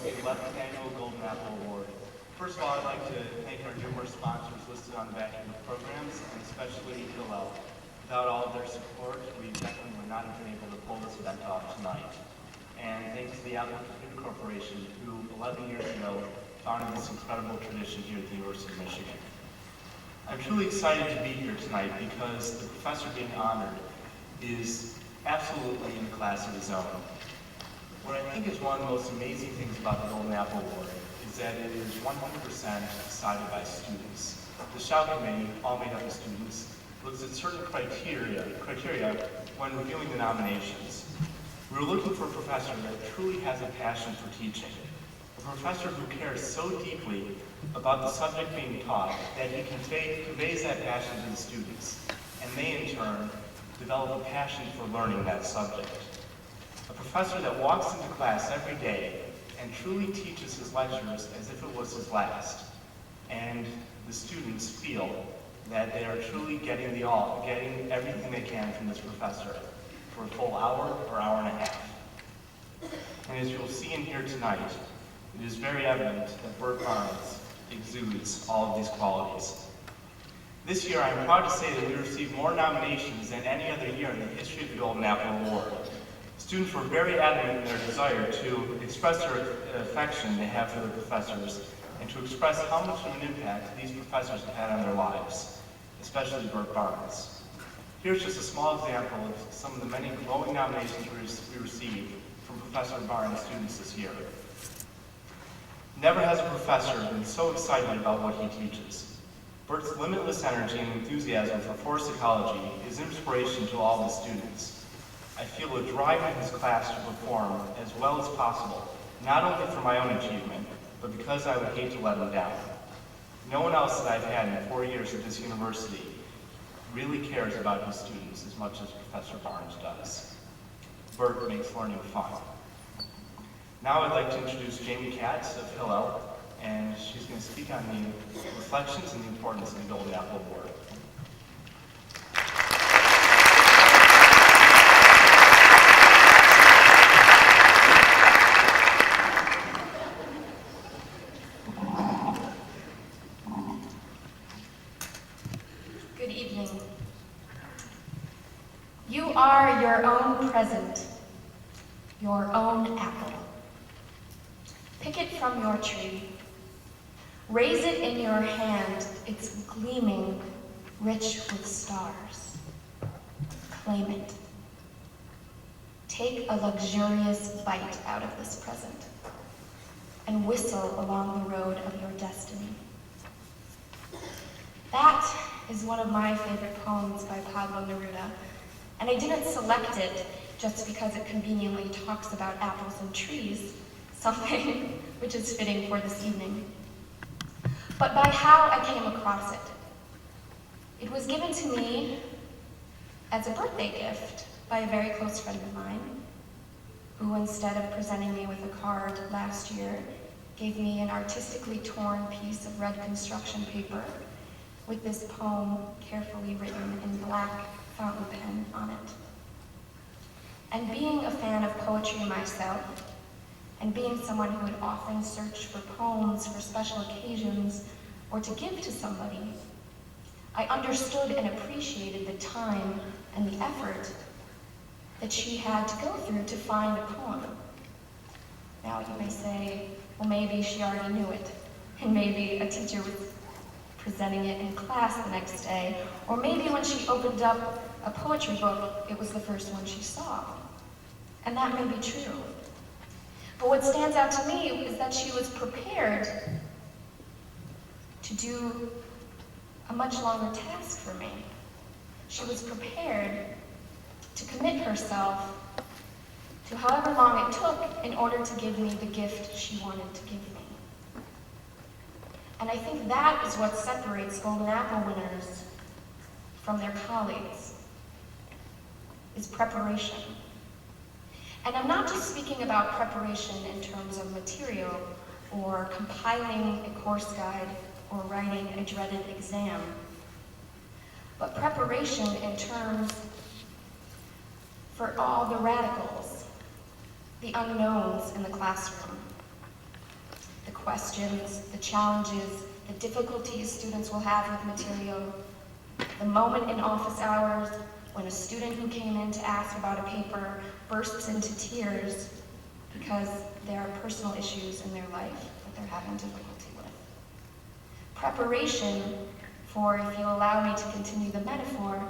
the 11th Annual Golden Apple Award. First of all, I'd like to thank our numerous sponsors listed on the back of the programs, and especially Hillel. Without all of their support, we definitely would not have been able to pull this event off tonight. And thanks to the Apple Food Corporation, who 11 years ago founded this incredible tradition here at the University of Michigan. I'm truly excited to be here tonight because the professor being honored is absolutely in a class of his own. What I think is one of the most amazing things about the Golden Apple Award is that it is 100% decided by students. The Shout Committee, all made up of students, looks at certain criteria when reviewing the nominations. We were looking for a professor that truly has a passion for teaching, a professor who cares so deeply about the subject being taught that he conveys that passion to the students, and they in turn develop a passion for learning that subject. A professor that walks into class every day and truly teaches his lectures as if it was his last, and the students feel that they are truly getting everything they can from this professor for a full hour or hour and a half. And as you'll see and hear tonight, it is very evident that Burton exudes all of these qualities. This year, I'm proud to say that we received more nominations than any other year in the history of the Golden Apple Award. Students were very adamant in their desire to express their affection they have for their professors and to express how much of an impact these professors have had on their lives, especially Burt Barnes. Here's just a small example of some of the many glowing nominations we received from Professor Barnes' students this year. Never has a professor been so excited about what he teaches. Burt's limitless energy and enthusiasm for forest ecology is inspiration to all the students. I feel a drive in his class to perform as well as possible, not only for my own achievement, but because I would hate to let him down. No one else that I've had in 4 years at this university really cares about his students as much as Professor Barnes does. Burt makes learning fun. Now I'd like to introduce Jamie Katz of Hillel, and she's going to speak on the reflections and the importance of the Golden Apple Award. Good evening. You are your own present, your own apple. Pick it from your tree. Raise it in your hand, it's gleaming, rich with stars. Claim it. Take a luxurious bite out of this present and whistle along the road of your destiny. That is one of my favorite poems by Pablo Neruda, and I didn't select it just because it conveniently talks about apples and trees, something which is fitting for this evening, but by how I came across it. It was given to me as a birthday gift by a very close friend of mine, who instead of presenting me with a card last year, gave me an artistically torn piece of red construction paper with this poem carefully written in black fountain pen on it. And being a fan of poetry myself, and being someone who would often search for poems for special occasions or to give to somebody, I understood and appreciated the time and the effort that she had to go through to find a poem. Now you may say, well, maybe she already knew it, and maybe a teacher was presenting it in class the next day, or maybe when she opened up a poetry book, it was the first one she saw. And that may be true. But what stands out to me is that she was prepared to do a much longer task for me. She was prepared to commit herself to however long it took in order to give me the gift she wanted to give me. And I think that is what separates Golden Apple winners from their colleagues, is preparation. And I'm not just speaking about preparation in terms of material or compiling a course guide or writing a dreaded exam, but preparation in terms for all the radicals, the unknowns in the classroom, questions, the challenges, the difficulties students will have with material, the moment in office hours when a student who came in to ask about a paper bursts into tears because there are personal issues in their life that they're having difficulty with. Preparation for, if you'll allow me to continue the metaphor,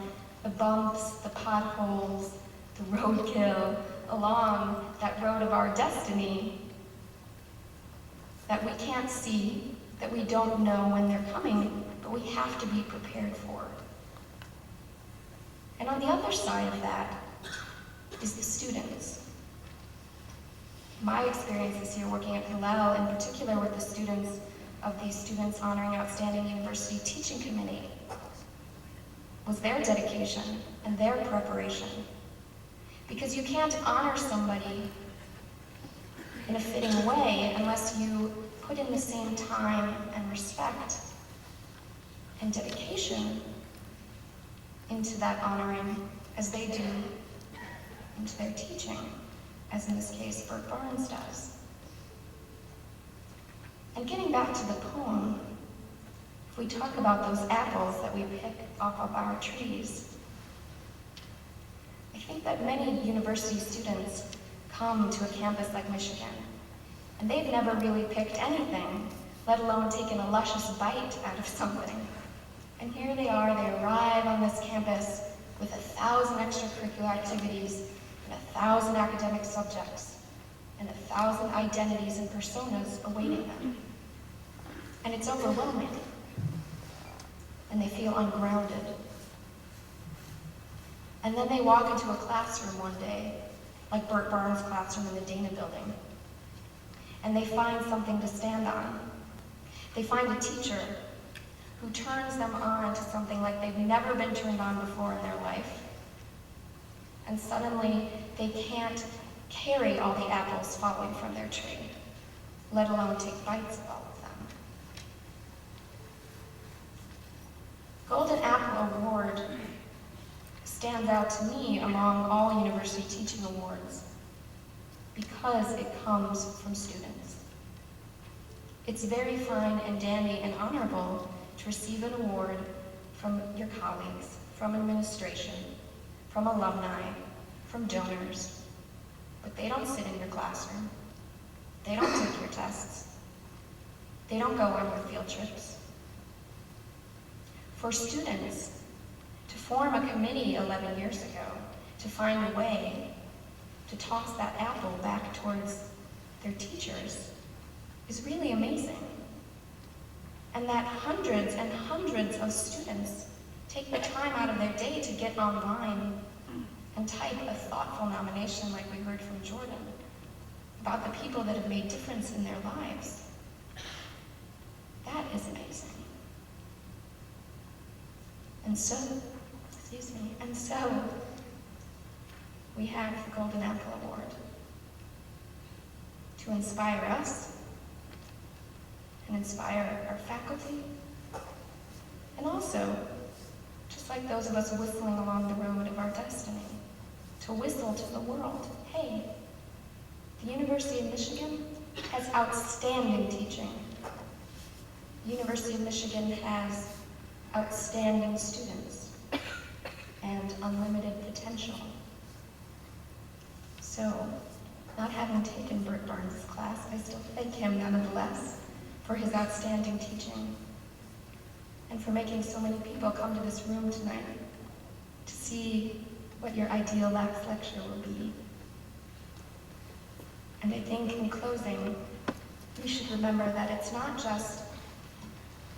the bumps, the potholes, the roadkill along that road of our destiny that we can't see, that we don't know when they're coming, but we have to be prepared for. And on the other side of that is the students. My experience this year working at Hillel, in particular with the students of the Students Honoring Outstanding University Teaching Committee, was their dedication and their preparation. Because you can't honor somebody in a fitting way unless you put in the same time and respect and dedication into that honoring as they do into their teaching, as in this case, Burt Barnes does. And getting back to the poem, if we talk about those apples that we pick off of our trees, I think that many university students come to a campus like Michigan, and they've never really picked anything, let alone taken a luscious bite out of something. And here they are, they arrive on this campus with 1,000 extracurricular activities and 1,000 academic subjects and 1,000 identities and personas awaiting them. And it's overwhelming. And they feel ungrounded. And then they walk into a classroom one day, like Burt Barnes' classroom in the Dana building, and they find something to stand on. They find a teacher who turns them on to something like they've never been turned on before in their life. And suddenly, they can't carry all the apples falling from their tree, let alone take bites of all of them. Golden Apple Award stands out to me among all university teaching awards because it comes from students. It's very fine and dandy and honorable to receive an award from your colleagues, from administration, from alumni, from donors, but they don't sit in your classroom. They don't take your tests. They don't go on your field trips. For students to form a committee 11 years ago, to find a way to toss that apple back towards their teachers is really amazing. And that hundreds and hundreds of students take the time out of their day to get online and type a thoughtful nomination like we heard from Jordan about the people that have made difference in their lives. That is amazing. And so, we have the Golden Apple Award to inspire us and inspire our faculty, and also, just like those of us whistling along the road of our destiny, to whistle to the world, hey, the University of Michigan has outstanding teaching. The University of Michigan has outstanding students and unlimited potential. So, not having taken Burt Barnes' class, I still thank him nonetheless for his outstanding teaching and for making so many people come to this room tonight to see what your ideal last lecture will be. And I think in closing, we should remember that it's not just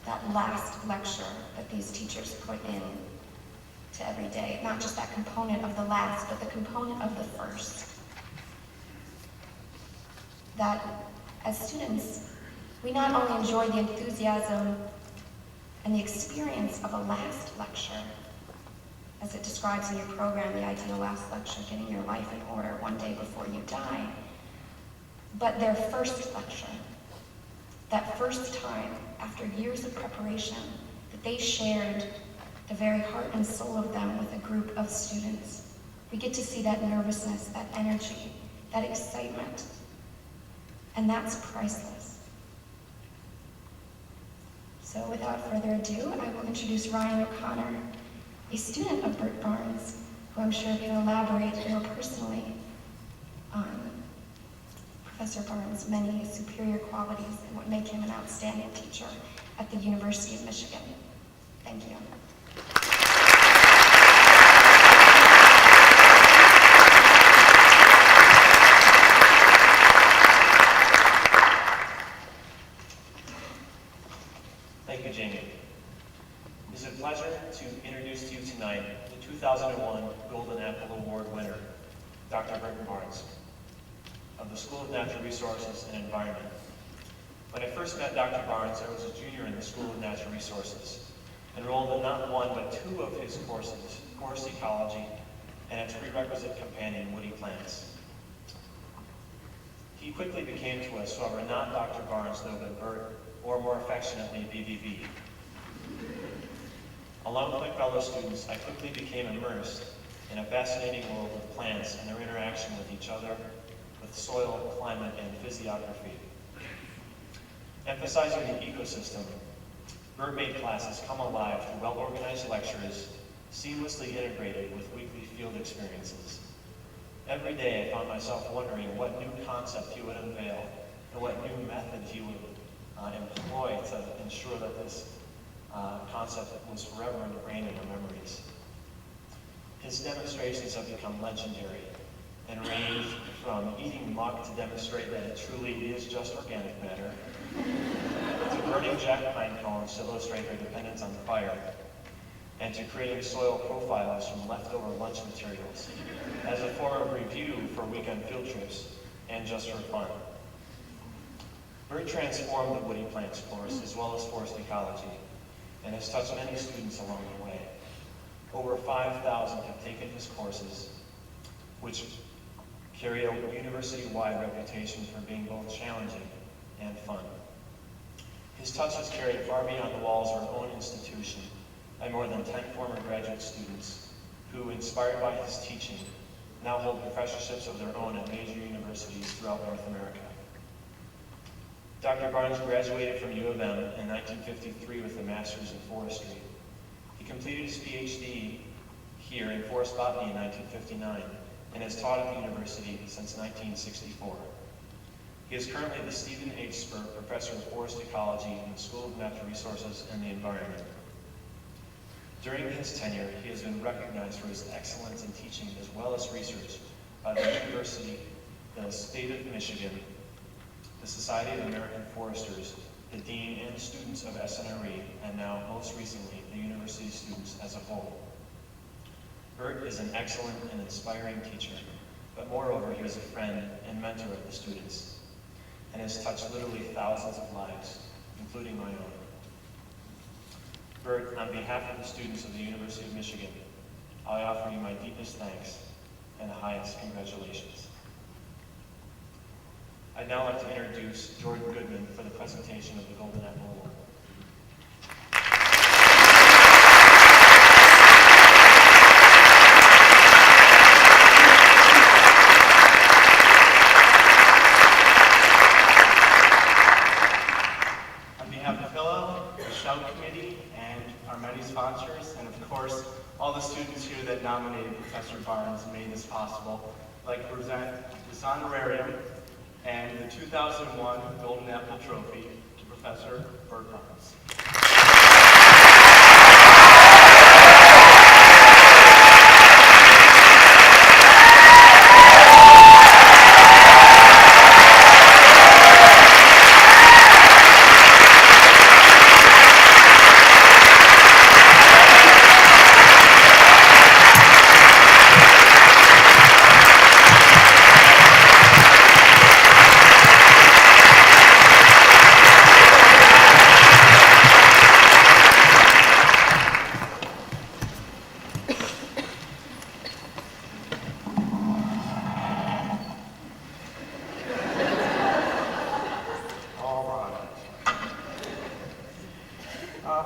that last lecture that these teachers put in to every day, not just that component of the last, but the component of the first. That as students, we not only enjoy the enthusiasm and the experience of a last lecture, as it describes in your program, the ideal last lecture, getting your life in order one day before you die, but their first lecture, that first time, after years of preparation, that they shared the very heart and soul of them with a group of students. We get to see that nervousness, that energy, that excitement, and that's priceless. So without further ado, I will introduce Ryan O'Connor, a student of Burt Barnes, who I'm sure can elaborate more personally on Professor Barnes' many superior qualities and what make him an outstanding teacher at the University of Michigan. Thank you. Thank you, Jamie. It is a pleasure to introduce to you tonight the 2001 Golden Apple Award winner, Dr. Burton Barnes, of the School of Natural Resources and Environment. When I first met Dr. Barnes, I was a junior in the School of Natural Resources, enrolled in not one but two of his courses, Forest Ecology and its prerequisite companion, Woody Plants. He quickly became to us, however, not Dr. Barnes, though but Burt, or more affectionately, BBB. Along with my fellow students, I quickly became immersed in a fascinating world of plants and their interaction with each other, with soil, climate, and physiography. Emphasizing the ecosystem, Burt made classes come alive through well-organized lectures, seamlessly integrated with weekly field experiences. Every day I found myself wondering what new concept he would unveil and what new method he would employ to ensure that this concept was forever ingrained in our memories. His demonstrations have become legendary and range from eating muck to demonstrate that it truly is just organic matter, to burning jack pine cones to illustrate their dependence on fire, and to creating soil profiles from leftover lunch materials as a form of review for weekend field trips and just for fun. Burt transformed the Woody Plants course as well as Forest Ecology and has touched many students along the way. Over 5,000 have taken his courses, which carry a university-wide reputation for being both challenging and fun. His touch has carried far beyond the walls of our own institution by more than 10 former graduate students who, inspired by his teaching, now hold professorships of their own at major universities throughout North America. Dr. Barnes graduated from U of M in 1953 with a master's in forestry. He completed his PhD here in forest botany in 1959 and has taught at the university since 1964. He is currently the Stephen H. Spur Professor of Forest Ecology in the School of Natural Resources and the Environment. During his tenure, he has been recognized for his excellence in teaching as well as research by the university, the state of Michigan, the Society of American Foresters, the dean and students of SNRE, and now, most recently, the university students as a whole. Burt is an excellent and inspiring teacher, but moreover, he was a friend and mentor of the students, and has touched literally thousands of lives, including my own. Burt, on behalf of the students of the University of Michigan, I offer you my deepest thanks and the highest congratulations. I'd now like to introduce Jordan Goodman for the presentation of the Golden Apple Award. On behalf of Philo, the Shout Committee, and our many sponsors, and of course, all the students here that nominated Professor Barnes and made this possible, I'd like to present this honorarium and the 2001 Golden Apple Trophy to Professor Burt Barnes.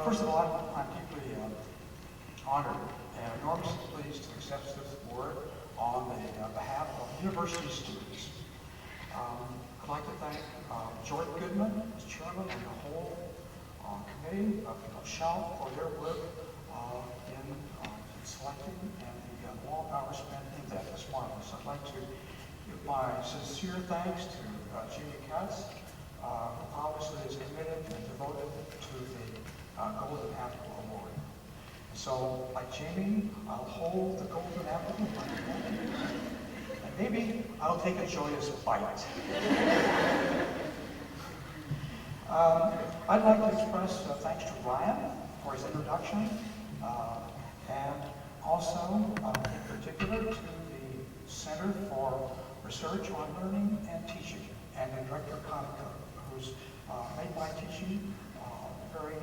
First of all, I'm deeply honored and enormously pleased to accept this award on the behalf of university students. I'd like to thank Jordan Goodman, as chairman, and the whole committee of Shell for their work in selecting and the long hours spent in that. That's marvelous. I'd like to give my sincere thanks to Jamie Katz, who obviously is committed and devoted to the Golden Apple Award. So, like Jamie, I'll hold the Golden Apple in my hand, and maybe I'll take a joyous bite. I'd like to express thanks to Ryan for his introduction, and also, in particular, to the Center for Research on Learning and Teaching, and the Director Conica, who's made my teaching very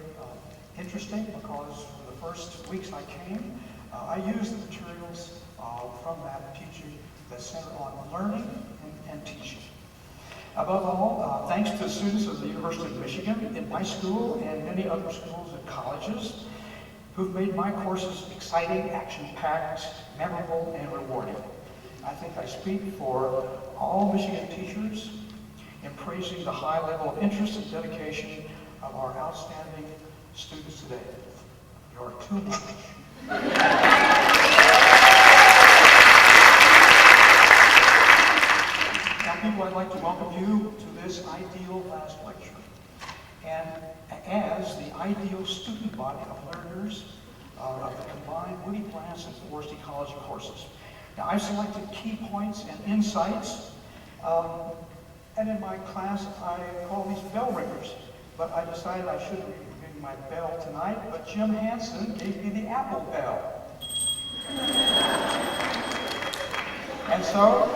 interesting, because for the first weeks I came, I used the materials from that teaching that center on learning and teaching. Above all, thanks to the students of the University of Michigan, in my school, and many other schools and colleges, who've made my courses exciting, action-packed, memorable, and rewarding. I think I speak for all Michigan teachers in praising the high level of interest and dedication of our outstanding students today. You're too much. Now, people, I'd like to welcome you to this ideal last lecture. And as the ideal student body of learners of the combined Woody Plants and Forest Ecology courses. Now, I've selected key points and insights, and in my class, I call these bell ringers, but I decided I shouldn't be ringing my bell tonight, but Jim Hansen gave me the apple bell. And so,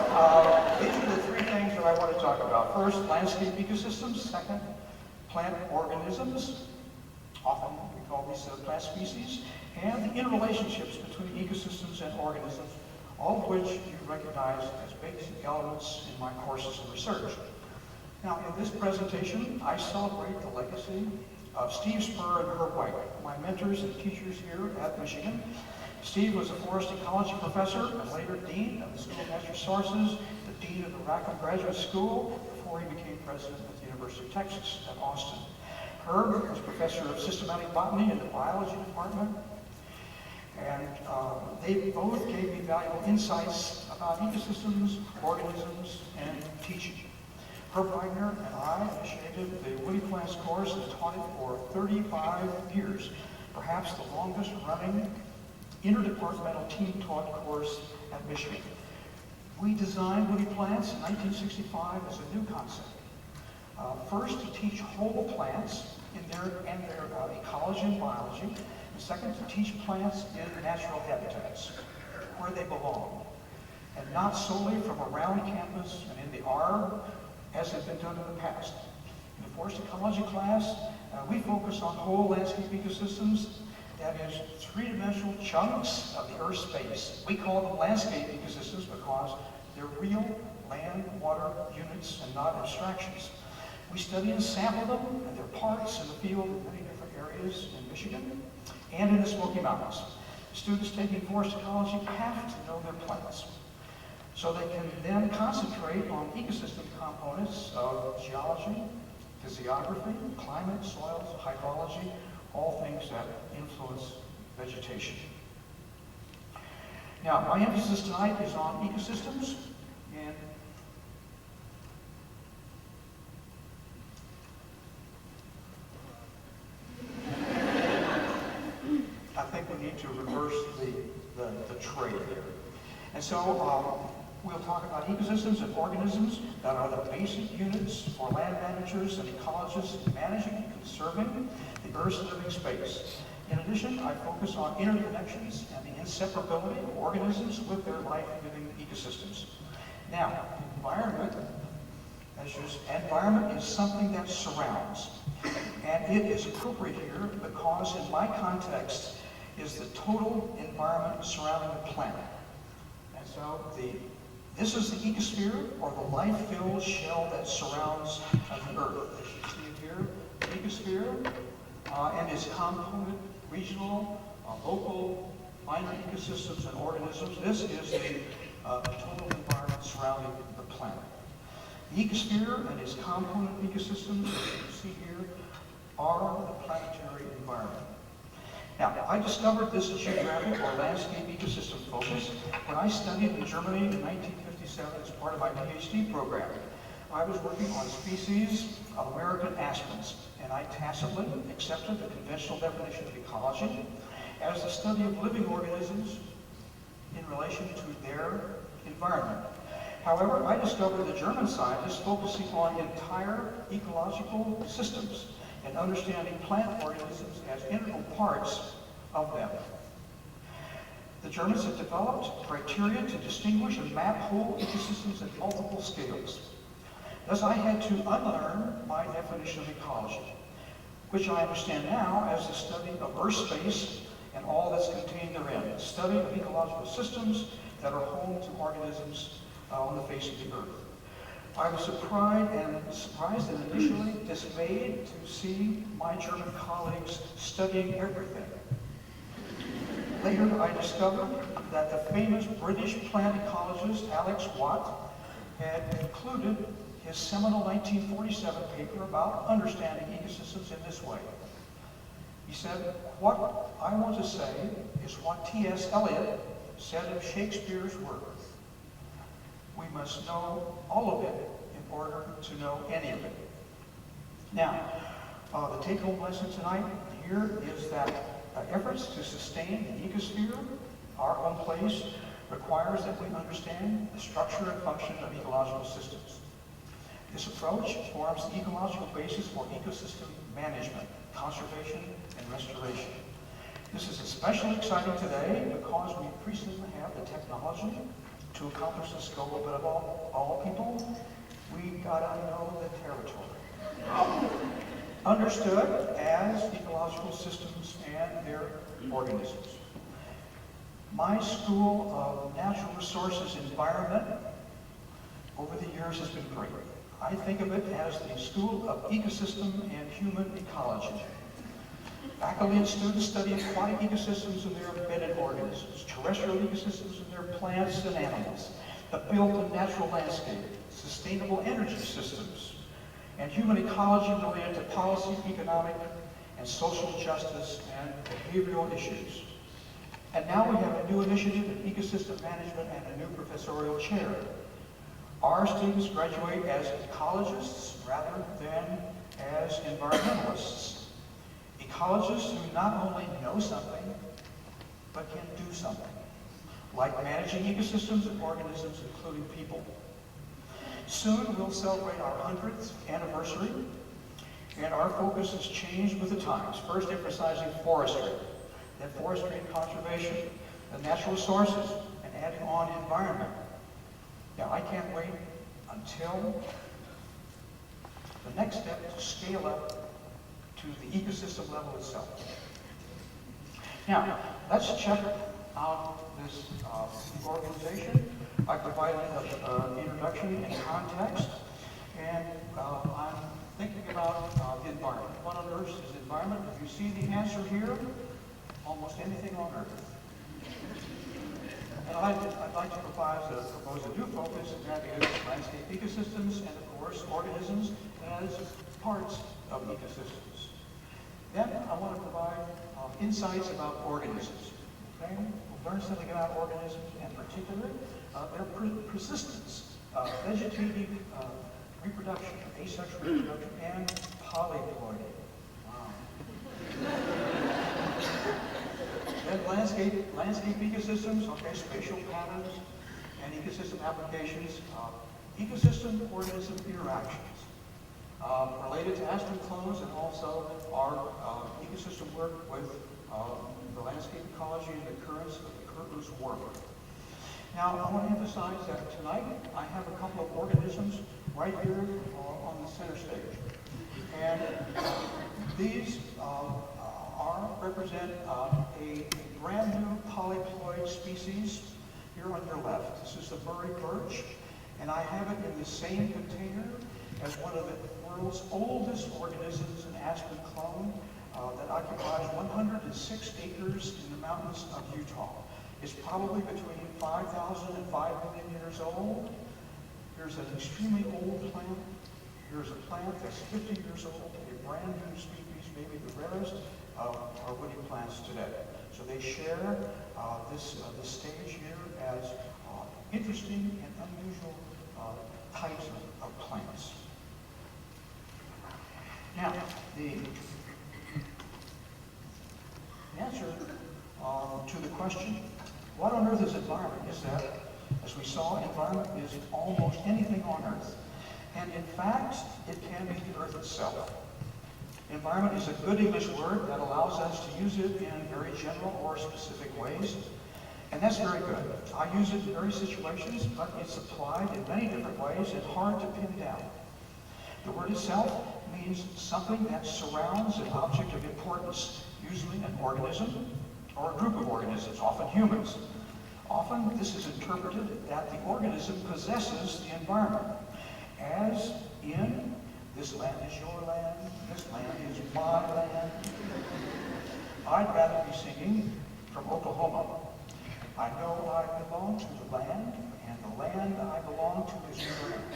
these are the three things that I want to talk about. First, landscape ecosystems. Second, plant organisms. Often we call these plant species. And the interrelationships between ecosystems and organisms, all of which you recognize as basic elements in my courses and research. Now, in this presentation, I celebrate the legacy of Steve Spur and Herb White, my mentors and teachers here at Michigan. Steve was a forest ecology professor and later dean of the School of Natural Resources, the dean of the Rackham Graduate School, before he became president at the University of Texas at Austin. Herb was professor of systematic botany in the biology department, and they both gave me valuable insights about ecosystems, organisms, and teaching. Herb Wagner and I initiated the Woody Plants course and taught it for 35 years, perhaps the longest running interdepartmental team-taught course at Michigan. We designed Woody Plants in 1965 as a new concept. First, to teach whole plants in their ecology and biology, and second, to teach plants in natural habitats, where they belong, and not solely from around campus and in the arbor, as has been done in the past. In the forest ecology class, we focus on whole landscape ecosystems, that is, three-dimensional chunks of the Earth's space. We call them landscape ecosystems because they're real land, water units and not abstractions. We study and sample them and their parts in the field in many different areas in Michigan and in the Smoky Mountains. Students taking forest ecology have to know their plants, so they can then concentrate on ecosystem components of geology, physiography, climate, soils, hydrology, all things that influence vegetation. Now, my emphasis tonight is on ecosystems, and I think we need to reverse the trade there. And so we'll talk about ecosystems and organisms that are the basic units for land managers and ecologists in managing and conserving the Earth's living space. In addition, I focus on interconnections and the inseparability of organisms with their life-giving ecosystems. Now, environment is something that surrounds, and it is appropriate here because in my context is the total environment surrounding the planet. And so this is the ecosphere, or the life-filled shell that surrounds the Earth. As you see it here, the ecosphere and its component regional, local, minor ecosystems and organisms. This is the total environment surrounding the planet. The ecosphere and its component ecosystems, as you see here, are the planetary environment. Now, I discovered this geographic or landscape ecosystem focus when I studied in Germany in 1957 as part of my PhD program. I was working on species of American aspens, and I tacitly accepted the conventional definition of ecology as the study of living organisms in relation to their environment. However, I discovered the German scientists focusing on entire ecological systems and understanding plant organisms as integral parts of them. The Germans have developed criteria to distinguish and map whole ecosystems at multiple scales. Thus, I had to unlearn my definition of ecology, which I understand now as the study of Earth space and all that's contained therein, the study of ecological systems that are home to organisms on the face of the Earth. I was surprised and initially dismayed to see my German colleagues studying everything. Later, I discovered that the famous British plant ecologist Alex Watt had concluded his seminal 1947 paper about understanding ecosystems in this way. He said, "What I want to say is what T.S. Eliot said of Shakespeare's work. We must know all of it in order to know any of it." Now, the take-home lesson tonight here is that efforts to sustain the ecosphere, our own place, requires that we understand the structure and function of ecological systems. This approach forms the ecological basis for ecosystem management, conservation, and restoration. This is especially exciting today because we increasingly have the technology to accomplish this goal, but of all people, we gotta know the territory. Understood as ecological systems and their organisms. My School of Natural Resources Environment over the years has been great. I think of it as the School of Ecosystem and Human Ecology. Faculty and students study aquatic ecosystems and their embedded organisms, terrestrial ecosystems and their plants and animals, the built and natural landscape, sustainable energy systems, and human ecology related to policy, economic, and social justice and behavioral issues. And now we have a new initiative in ecosystem management and a new professorial chair. Our students graduate as ecologists rather than as environmentalists. Ecologists who not only know something, but can do something, like managing ecosystems and organisms, including people. Soon we'll celebrate our 100th anniversary, and our focus has changed with the times. First emphasizing forestry, then forestry and conservation, the natural resources, and adding on environment. Now, I can't wait until the next step to scale up to the ecosystem level itself. Now, let's check out this organization. I provided an introduction and context, and I'm thinking about the environment. What on earth is the environment? If you see the answer here, almost anything on earth. And I'd like to propose a new focus, and that is landscape ecosystems and, of course, organisms as parts of ecosystems. Then I want to provide insights about organisms. Okay? We'll learn something about organisms, in particular, their persistence, vegetative reproduction, asexual reproduction, and polyploidy. Wow. Then landscape ecosystems, okay, spatial patterns, and ecosystem applications, ecosystem organism interactions, related to aspen clones, and also our ecosystem work with the landscape ecology and the currents of the Kurtler's work. Now, I want to emphasize that tonight I have a couple of organisms right here on the center stage. And these represent a brand new polyploid species here on your left. This is the Murray birch, and I have it in the same container as one of the world's oldest organisms, an aspen clone, that occupies 106 acres in the mountains of Utah. It's probably between 5,000 and 5 million years old. There's an extremely old plant, Here's a plant that's 50 years old, a brand new species, maybe the rarest of our woody plants today. So they share this stage here as interesting and unusual types of plants. Now, the answer to the question, what on earth is environment, is that, as we saw, environment is almost anything on earth. And in fact, it can be the earth itself. Environment is a good English word that allows us to use it in very general or specific ways. And that's very good. I use it in various situations, but it's applied in many different ways and hard to pin down. The word itself means something that surrounds an object of importance, usually an organism or a group of organisms, often humans. Often this is interpreted that the organism possesses the environment, as in, this land is your land, this land is my land. I'd rather be singing from Oklahoma. I know I belong to the land, and the land I belong to is your land.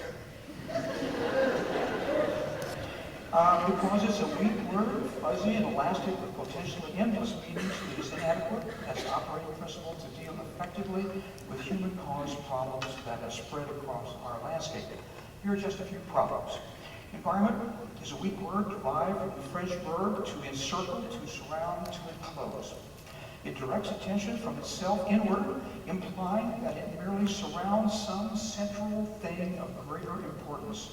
Because it's a weak word, fuzzy and elastic with potentially endless meanings, it is inadequate as an operating principle to deal effectively with human-caused problems that have spread across our landscape. Here are just a few problems. Environment is a weak word derived from the French verb to encircle, to surround, to enclose. It directs attention from itself inward, implying that it merely surrounds some central thing of greater importance,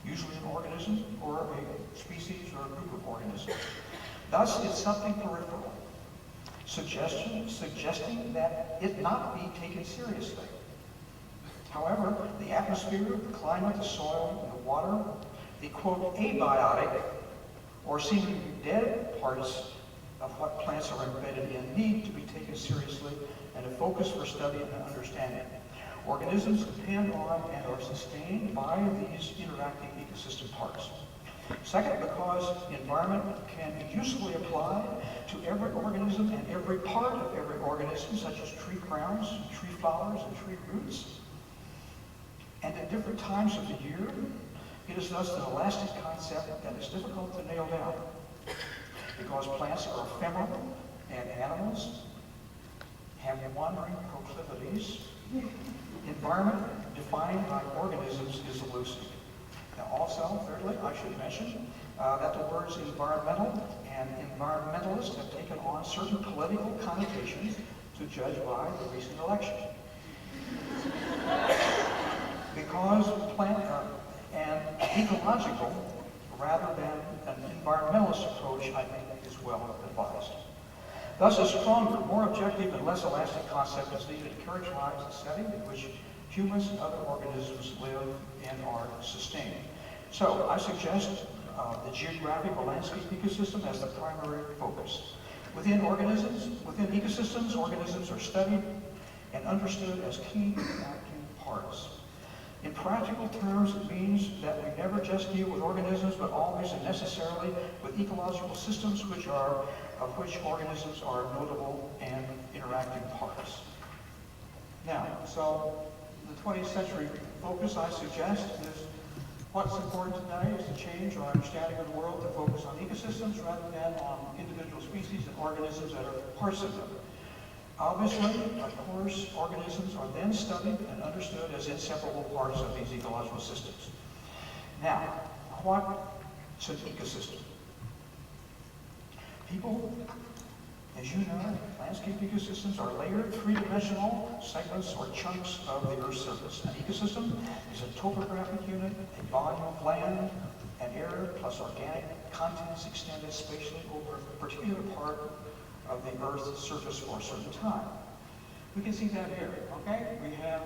usually an organism or a species or a group of organisms. Thus, it's something peripheral, suggesting that it not be taken seriously. However, the atmosphere, the climate, the soil, and the water, the quote, abiotic, or seemingly dead parts of what plants are embedded in need to be taken seriously and a focus for study and understanding. Organisms depend on and are sustained by these interacting ecosystem parts. Second, because the environment can be usefully applied to every organism and every part of every organism, such as tree crowns, tree flowers, and tree roots. And at different times of the year, it is thus an elastic concept that is difficult to nail down. Because plants are ephemeral and animals have wandering proclivities, environment defined by organisms is elusive. Now also, thirdly, I should mention that the words environmental and environmentalist have taken on certain political connotations to judge by the recent election. Because plant and ecological rather than an environmentalist approach, I think, is well advised. Thus, a stronger, more objective, and less elastic concept is needed to characterize the setting in which humans and other organisms live and are sustained. So, I suggest the geographic or landscape ecosystem as the primary focus. Within ecosystems, organisms are studied and understood as key interacting parts. In practical terms, it means that we never just deal with organisms, but always and necessarily with ecological systems of which organisms are notable and interacting parts. Now, so the 20th century focus, I suggest, is what's important today is to change our understanding of the world to focus on ecosystems rather than on individual species and organisms that are parts of them. Obviously, of course, organisms are then studied and understood as inseparable parts of these ecological systems. Now, what's an ecosystem? People, as you know, landscape ecosystems are layered three-dimensional segments or chunks of the Earth's surface. An ecosystem is a topographic unit, a volume of land and air plus organic contents extended spatially over a particular part of the Earth's surface for a certain time. We can see that here, okay? We have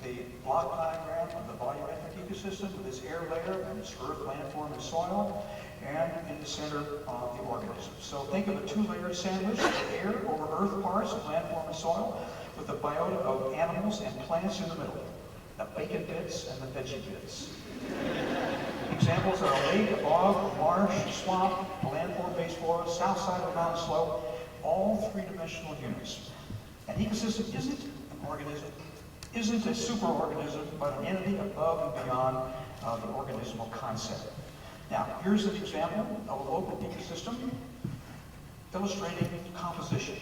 the block diagram of the volumetric ecosystem with its air layer and its earth, landform, and soil, and in the center of the organism. So think of a two-layered sandwich of air over earth parts of landform and soil with the biota of animals and plants in the middle, the bacon bits and the veggie bits. Examples are a lake, a bog, a marsh, a swamp, a landform-based forest, south side of a mountain slope, all three-dimensional units. An ecosystem isn't an organism, isn't a superorganism, but an entity above and beyond the organismal concept. Now, here's an example of a local ecosystem illustrating composition.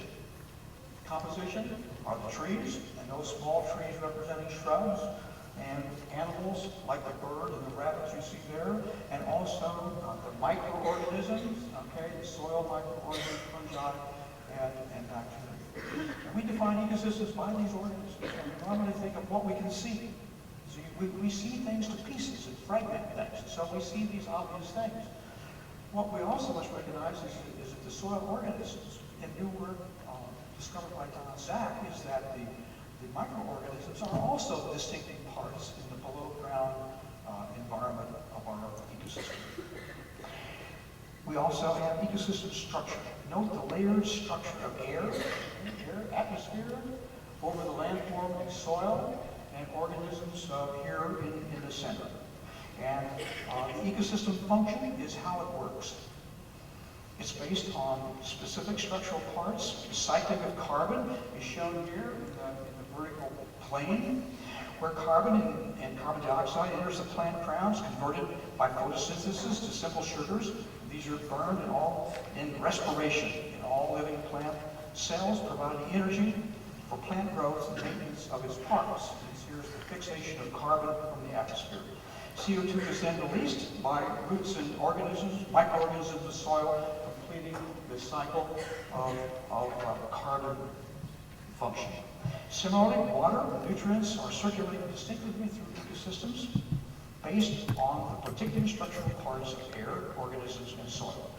Composition are the trees, and those small trees representing shrubs, and animals like the bird and the rabbits you see there, and also the microorganisms, okay, the soil microorganisms, fungi, and bacteria. And we define ecosystems by these organisms, and we normally think of what we can see. So we see things to pieces and fragment things, so we see these obvious things. What we also must recognize is that the soil organisms, and new work discovered by Don Zach, is that the microorganisms are also distinctive parts in the below-ground environment of our ecosystem. We also have ecosystem structure. Note the layered structure of air, atmosphere, over the landform soil, and organisms here in the center. And the ecosystem function is how it works. It's based on specific structural parts. The cycling of carbon is shown here in the vertical plane, where carbon and carbon dioxide enters the plant crowns, converted by photosynthesis to simple sugars. These are burned in respiration in all living plant cells, providing energy for plant growth and maintenance of its parts. Here's the fixation of carbon from the atmosphere. CO2 is then released by roots and organisms, microorganisms of the soil, completing the cycle of carbon function. Similarly, water and nutrients are circulating distinctively through ecosystems based on the particular structural parts of air, organisms, and soil.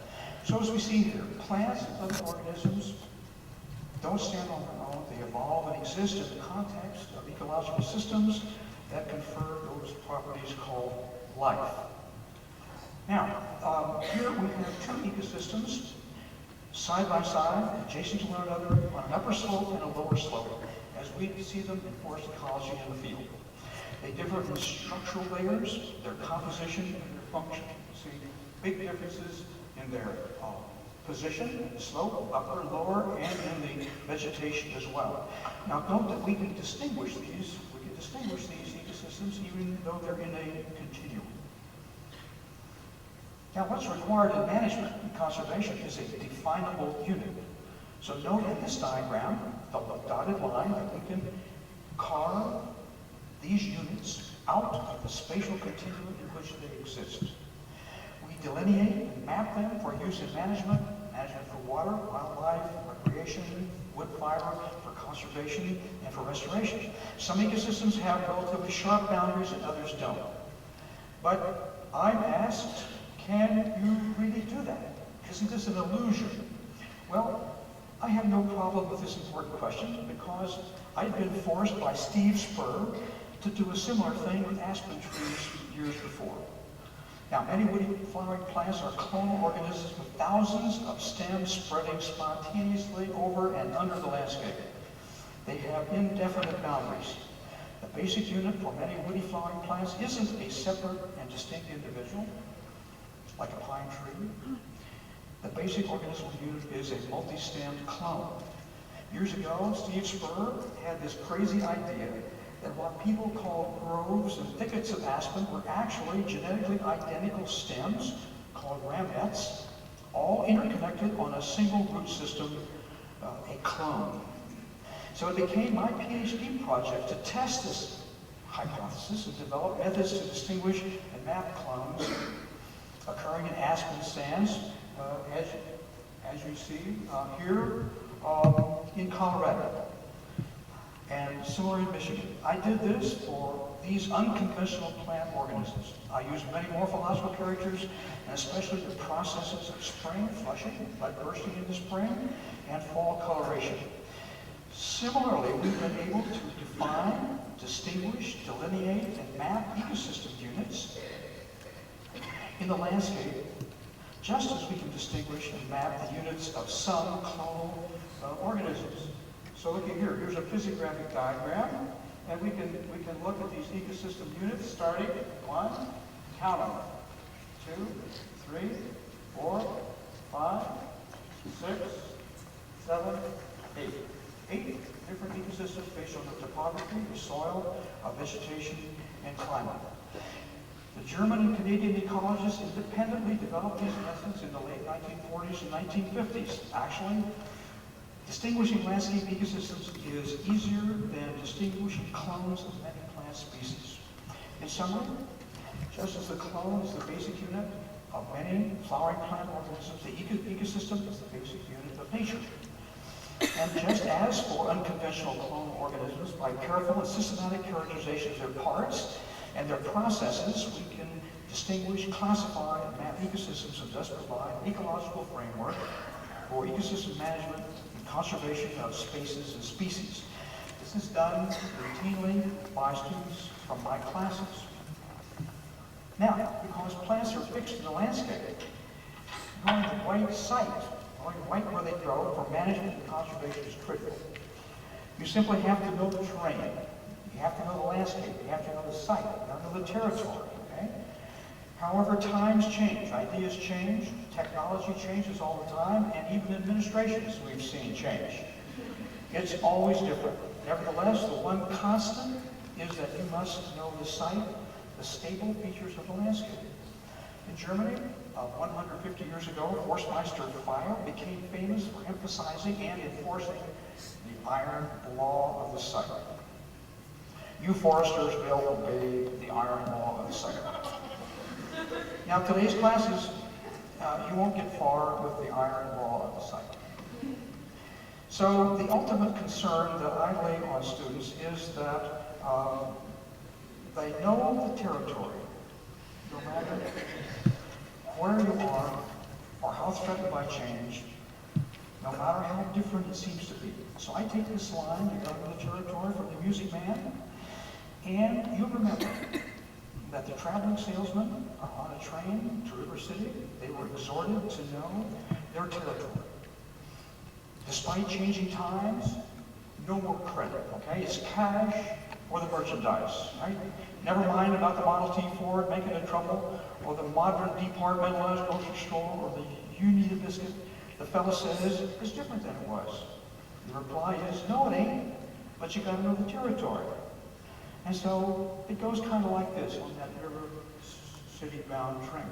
So as we see here, plants and other organisms don't stand on their own. They evolve and exist in the context of ecological systems that confer those properties called life. Now, here we have two ecosystems side by side, adjacent to one another, on an upper slope and a lower slope, as we see them in forest ecology in the field. They differ in structural layers, their composition, and their function. See big differences in their position, slope, upper, lower, and in the vegetation as well. Now, note that we can distinguish these ecosystems even though they're in a continuum. Now, what's required in management and conservation is a definable unit. So note in this diagram, the dotted line, that we can carve these units out of the spatial continuum in which they exist. We delineate and map them for use in management for water, wildlife, recreation, wood fiber, for conservation, and for restoration. Some ecosystems have relatively sharp boundaries and others don't. But I'm asked, can you really do that? Isn't this an illusion? Well, I have no problem with this important question because I've been forced by Steve Spur to do a similar thing with aspen trees years before. Now, many woody flowering plants are clonal organisms with thousands of stems spreading spontaneously over and under the landscape. They have indefinite boundaries. The basic unit for many woody flowering plants isn't a separate and distinct individual, like a pine tree. The basic organismal unit is a multi-stemmed clone. Years ago, Steve Spur had this crazy idea that what people called groves and thickets of aspen were actually genetically identical stems, called ramettes, all interconnected on a single root system, a clone. So it became my PhD project to test this hypothesis and develop methods to distinguish and map clones occurring in aspen stands, as you see here in Colorado. And similar in Michigan. I did this for these unconventional plant organisms. I used many morphological characters, and especially the processes of spring, flushing, bud bursting in the spring, and fall coloration. Similarly, we've been able to define, distinguish, delineate, and map ecosystem units in the landscape, just as we can distinguish and map the units of some clonal organisms. So look at here, here's a physiographic diagram, and we can look at these ecosystem units starting 1, count them, 2, 3, 4, 5, 6, 7, 8. 8 different ecosystems based on the topography, the soil, vegetation, and climate. The German and Canadian ecologists independently developed these methods in the late 1940s and 1950s. Actually, distinguishing landscape ecosystems is easier than distinguishing clones of many plant species. In summary, just as the clone is the basic unit of many flowering plant organisms, the ecosystem is the basic unit of nature. And just as for unconventional clone organisms, by careful and systematic characterization of their parts and their processes, we can distinguish, classify, and map ecosystems and thus provide an ecological framework for ecosystem management and conservation of spaces and species. This is done routinely by students from my classes. Now, because plants are fixed in the landscape, knowing the right site, knowing right where they grow for management and conservation is critical. You simply have to know the terrain. You have to know the landscape. You have to know the site. You have to know the territory, okay? However, times change, ideas change, technology changes all the time, and even administrations we've seen change. It's always different. Nevertheless, the one constant is that you must know the site, the stable features of the landscape. In Germany, 150 years ago, Forstmeister fire became famous for emphasizing and enforcing the iron law of the site. You foresters will obey the iron law of the site. Now, today's classes, you won't get far with the iron law of the site. So the ultimate concern that I lay on students is that they know the territory, no matter where you are or how threatened by change, no matter how different it seems to be. So I take this line, you gotta know the territory, from the Music Man, and you remember that the traveling salesmen are on a train to River City. They were exhorted to know their territory. Despite changing times, no more credit, okay? It's cash or the merchandise, right? Never mind about the Model T Ford making a trouble, or the modern departmentalized grocery store, or the you need a biscuit. The fella says it's different than it was. The reply is, no, it ain't, but you gotta know the territory. And so it goes kind of like this on that River City-bound train.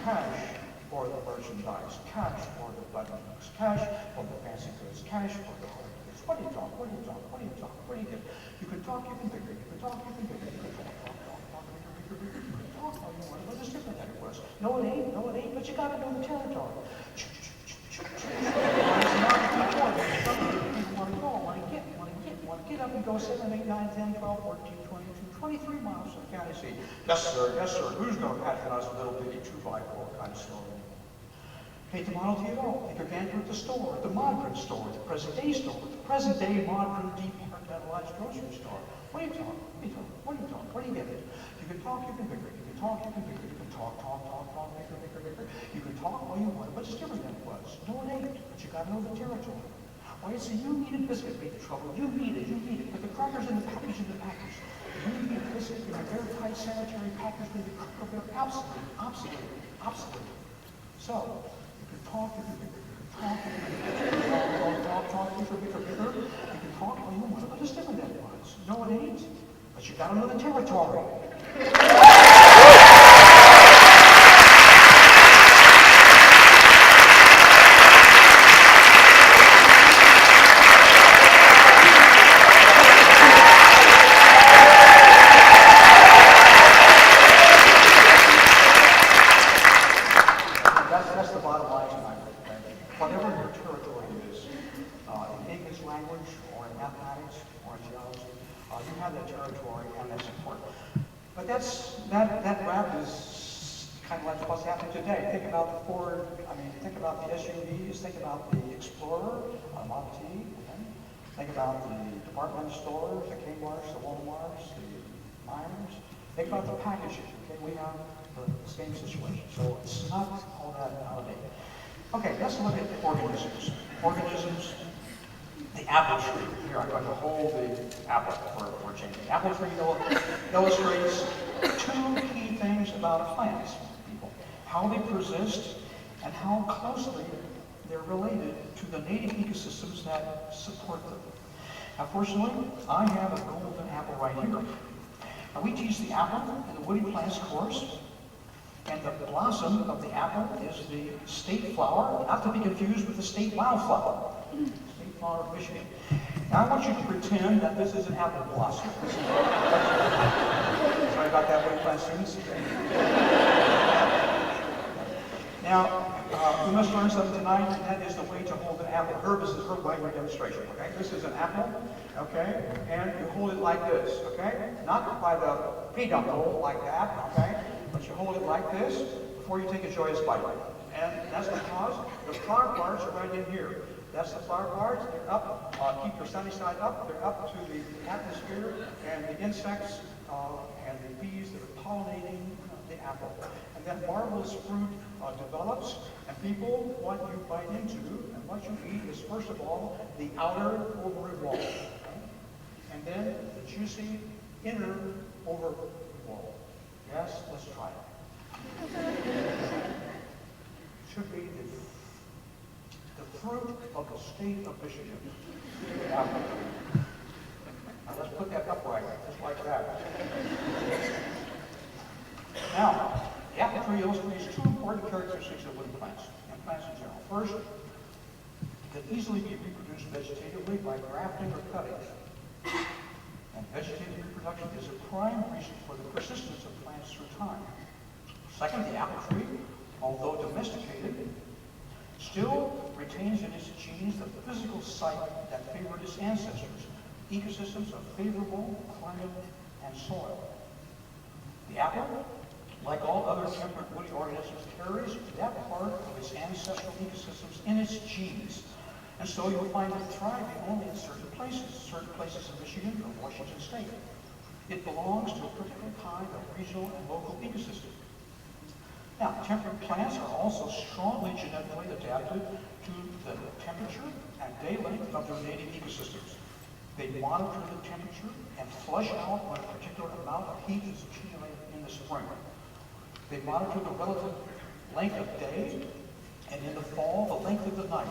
Cash for the merchandise, cash for the buttons, cash for the fancy goods, cash for the hard goods. What do you talk? What do you talk? What do you talk? What do you get? You can talk, you can figure. You can talk, you can figure. You can talk, bigger. You can talk all you want. But it's different than it was. No, it ain't. No, it ain't. But you got to know the territory. Want to get up and go 7, 8, 9, 10, 12, 14, 22, 23 miles from the county seat. Yes, sir. Yes, sir. Who's going to patronize a little bitty 2x4 kind of store? Hate the Model T at all. Take your gander at the store, at the modern store, at the present day store, at the present day modern departmentalized grocery store. What are you talking? What are you talking? What are you talking? What do you get it? You can talk, you can figure. You can talk, you can figure. You can talk, bigger. You can talk all you want, but it's different than it was. No, it ain't. But you got to know the territory. Why, it's a you need a biscuit made the trouble. You need it. But the crackers in the package. You need a biscuit in a airtight sanitary package with the cracker. They're obsolete. So, you can talk, you can figure. You can talk, bigger. You can talk all you want, but it's different than it was. No, it ain't. But you got to know the territory. That's the bottom line tonight. Whatever your territory is, in English language, or in mathematics, or in geology, you have that territory, and that's important. But that wrap is kind of like what's happening today. Think about the Ford, think about the SUVs, think about the Explorer, Model T, okay? Think about the department stores, the Kmart's, the Walmart's, the Myers. Think about the packaging, okay? We have the same situation. So it's not all that out of date. Okay, let's look at organisms. Organisms, the apple tree. Here, I'm going to hold the apple for changing. The apple tree illustrates two key things about plants, people. How they persist and how closely they're related to the native ecosystems that support them. Now, fortunately, I have a golden apple right here. Now we teach the apple in the woody plants course, and the blossom of the apple is the state flower, not to be confused with the state wildflower. State flower of Michigan. Now I want you to pretend that this is an apple blossom. Sorry about that, woody plant students. Now, we must learn something tonight, and that is the way to hold an apple. This is her language demonstration, okay? This is an apple, okay? And you hold it like this, okay? Not by the peduncle like that, okay? But you hold it like this before you take a joyous bite. And that's because the flower parts are right in here. That's the flower parts. They're up. Keep your sunny side up. They're up to the atmosphere and the insects and the bees that are pollinating the apple. And that marvelous fruit develops, and people, what you bite into and what you eat is, first of all, the outer ovary wall, okay? And then the juicy inner ovary wall. Yes, let's try it. Should be the fruit of the state of Michigan. Apple. Now let's put that upright, just like that. Now, the apple tree illustrates two important characteristics of woody plants, and plants in general. First, it can easily be reproduced vegetatively by grafting or cutting. And vegetative reproduction is a prime reason for the persistence of plants through time. Second, the apple tree, although domesticated, still retains in its genes the physical site that favored its ancestors, ecosystems of favorable climate and soil. The apple, like all other temperate woody organisms, carries that part of its ancestral ecosystems in its genes. And so you'll find it thriving only in certain places in Michigan or Washington State. It belongs to a particular kind of regional and local ecosystem. Now, temperate plants are also strongly genetically adapted to the temperature and day length of their native ecosystems. They monitor the temperature and flush out when a particular amount of heat is accumulated in the spring. They monitor the relative length of day, and in the fall, the length of the night,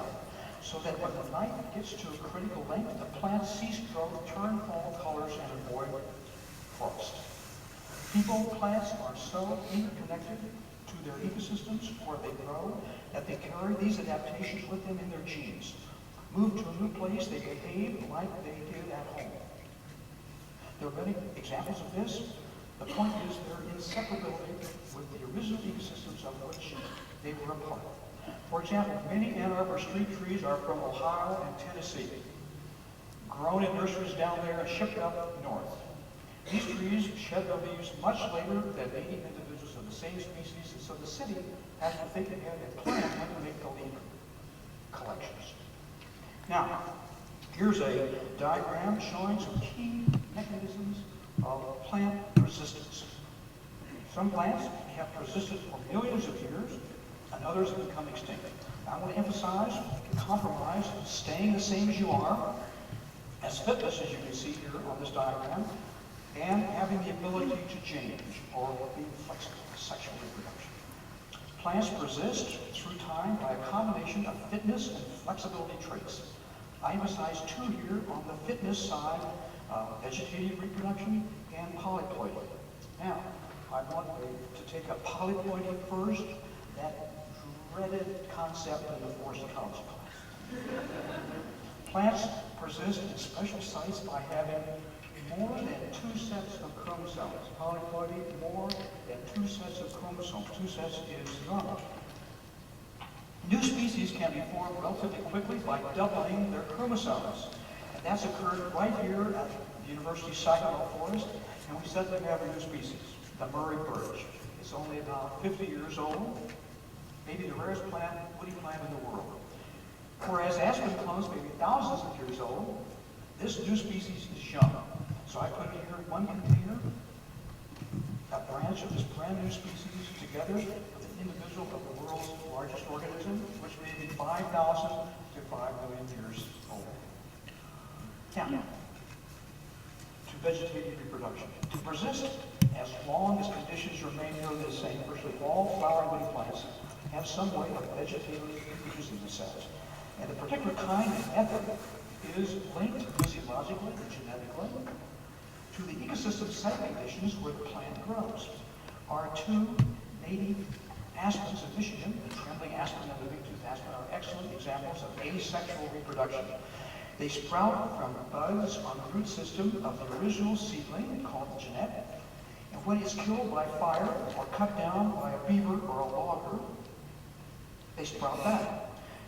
so that when the night gets to a critical length, the plants cease growth, turn fall colors, and avoid frost. People, plants are so interconnected to their ecosystems where they grow that they carry these adaptations with them in their genes. Move to a new place, they behave like they did at home. There are many examples of this. The point is their inseparability with the original ecosystems of which they were a part. For example, many Ann Arbor street trees are from Ohio and Tennessee, grown in nurseries down there and shipped up north. These trees shed their leaves much later than native individuals of the same species, and so the city has to think ahead and plan when to make the leaf collections. Now, here's a diagram showing some key mechanisms of plant resistance. Some plants have persisted for millions of years, and others have become extinct. Now, I want to emphasize the compromise, staying the same as you are, as fitness, as you can see here on this diagram, and having the ability to change or be flexible, sexual reproduction. Plants persist through time by a combination of fitness and flexibility traits. I emphasize two here on the fitness side, vegetative reproduction and polyploidy. Now, I want to take up polyploidy first, that dreaded concept in the forced ecology class. Plants persist in special sites by having more than two sets of chromosomes. Polyploidy, more than two sets of chromosomes. Two sets is normal. New species can be formed relatively quickly by doubling their chromosomes. And that's occurred right here at the University Sycamore Forest, and we suddenly have a new species, the Murray birch. It's only about 50 years old, maybe the rarest woody plant in the world. Whereas aspen clones may be thousands of years old, this new species is young. So I put here in one container a branch of this brand new species together with an individual of the world's largest organism, which may be 5,000 to 5 million years old. Now, to vegetative reproduction. To persist as long as conditions remain nearly the same, virtually all flowering woody plants have some way of vegetatively reproducing themselves. And the particular kind and method is linked physiologically and genetically to the ecosystem setting conditions where the plant grows. Our two native aspens of Michigan, the trembling aspen and the big-tooth aspen, are excellent examples of asexual reproduction. They sprout from buds on the root system of the original seedling, called the genet, and when it's killed by fire or cut down by a beaver or a logger, they sprout back,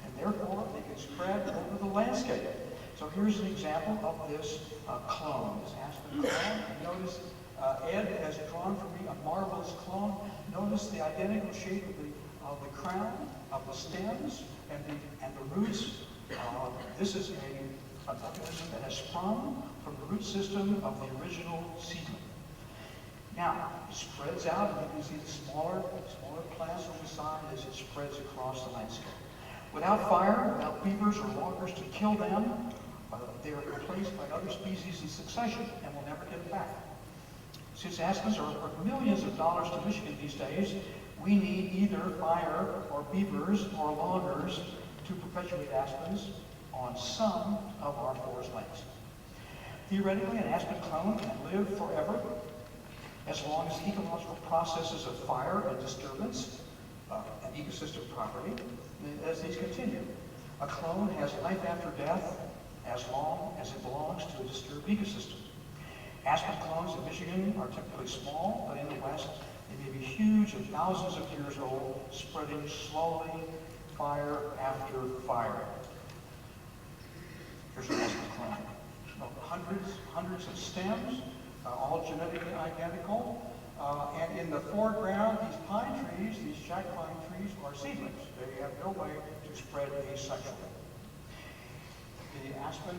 and therefore they can spread over the landscape. So here's an example of this clone, this aspen clone. Notice Ed has drawn for me a marvelous clone. Notice the identical shape of the crown, of the stems, and the roots. This is an organism that has sprung from the root system of the original seedling. Now, it spreads out, and you can see the smaller plants on the side as it spreads across the landscape. Without fire, without beavers or loggers to kill them, they are replaced by other species in succession, and we'll never get it back. Since aspens are worth millions of dollars to Michigan these days, we need either fire or beavers or loggers to perpetuate aspens on some of our forest lands. Theoretically, an aspen clone can live forever as long as ecological processes of fire and disturbance, and ecosystem property, as these continue. A clone has life after death as long as it belongs to a disturbed ecosystem. Aspen clones in Michigan are typically small, but in the West, they may be huge and thousands of years old, spreading slowly, fire after fire. Here's an aspen clone. Hundreds of stems, all genetically identical. And in the foreground, these pine trees, these jack pine trees, are seedlings. They have no way to spread asexually. The aspen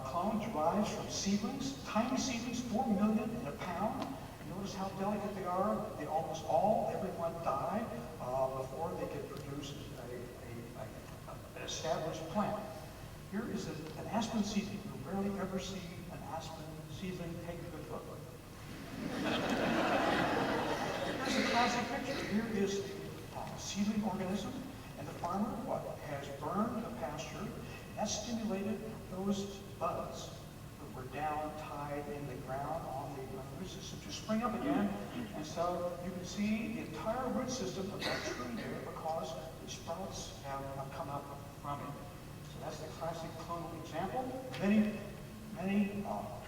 clone derives from seedlings, tiny seedlings, 4 million in a pound. Notice how delicate they are. They almost all, everyone die before they can produce an established plant. Here is an aspen seedling. You rarely ever see an aspen seedling take a good look. Here's a classic picture. Here is the seedling organism, and the farmer has burned a pasture. That stimulated those buds that were down, tied in the ground on the root system to spring up again. And so you can see the entire root system of that tree there because the sprouts have come up from it. So that's the classic clonal example. Many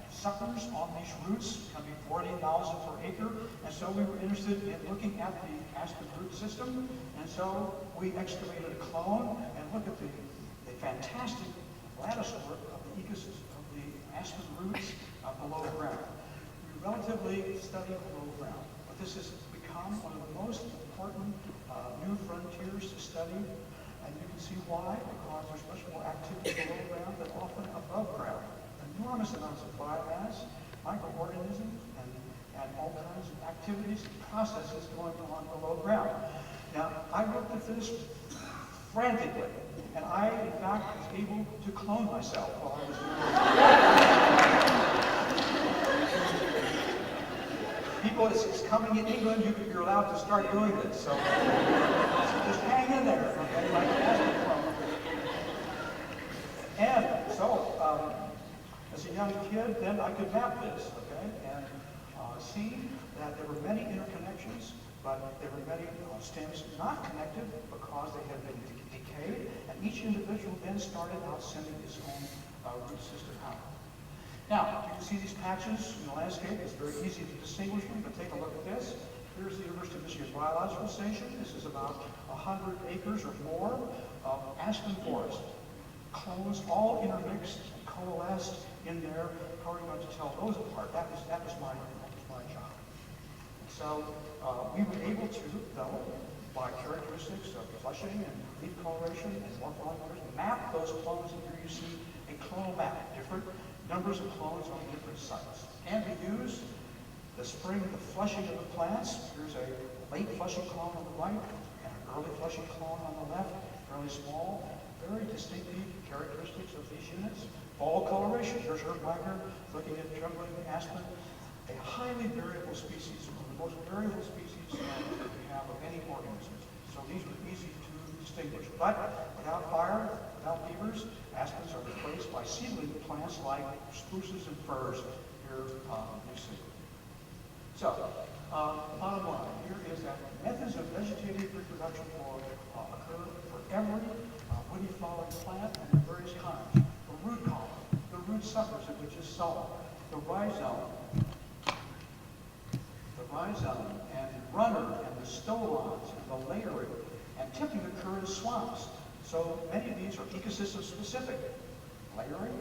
suckers on these roots can be 40,000 per acre. And so we were interested in looking at the aspen root system. And so we excavated a clone and look at the fantastic lattice work of the ecosystem, of the aspen roots below ground. We relatively study below ground, but this has become one of the most important new frontiers to study, and you can see why, because there's much more activity below ground than often above ground. Enormous amounts of biomass, microorganisms, and all kinds of activities and processes going on below ground. Now, I looked at this frantically, and I, in fact, was able to clone myself while I was doing it. People, it's coming in England, you're allowed to start doing this, so just hang in there, okay, like an aspen clone. And so, as a young kid, then I could map this, okay, and see that there were many interconnections, but there were many stems not connected because they had been decayed, and each individual then started out sending its own root system out. Now, you can see these patches in the landscape. It's very easy to distinguish them, but take a look at this. Here's the University of Michigan Biological Station. This is about 100 acres or more of aspen forest. Clones all intermixed and coalesced in there. How are you going to tell those apart? That was my job. So we were able to, though, by characteristics of flushing and leaf coloration and morphology, map those clones. And here you see a clonal map, different numbers of clones on different sites. And we use the flushing of the plants. Here's a late flushing clone on the right and an early flushing clone on the left, fairly small. Very distinctive characteristics of these units. Fall coloration. Here's Herb looking at trembling aspen. A highly variable species, one of the most variable species that we have of any organism. So these were easy to distinguish. But without fire, without beavers, aspens are replaced by seedling plants like spruces and firs. here you see. So, bottom line here is that methods of vegetative reproduction occur for every woody flowering plant and in various kinds. The root column, the root suckers that we just saw, the rhizome, and the runner, and the stolons, and the layering, and tipping occur in swamps. So many of these are ecosystem specific. Layering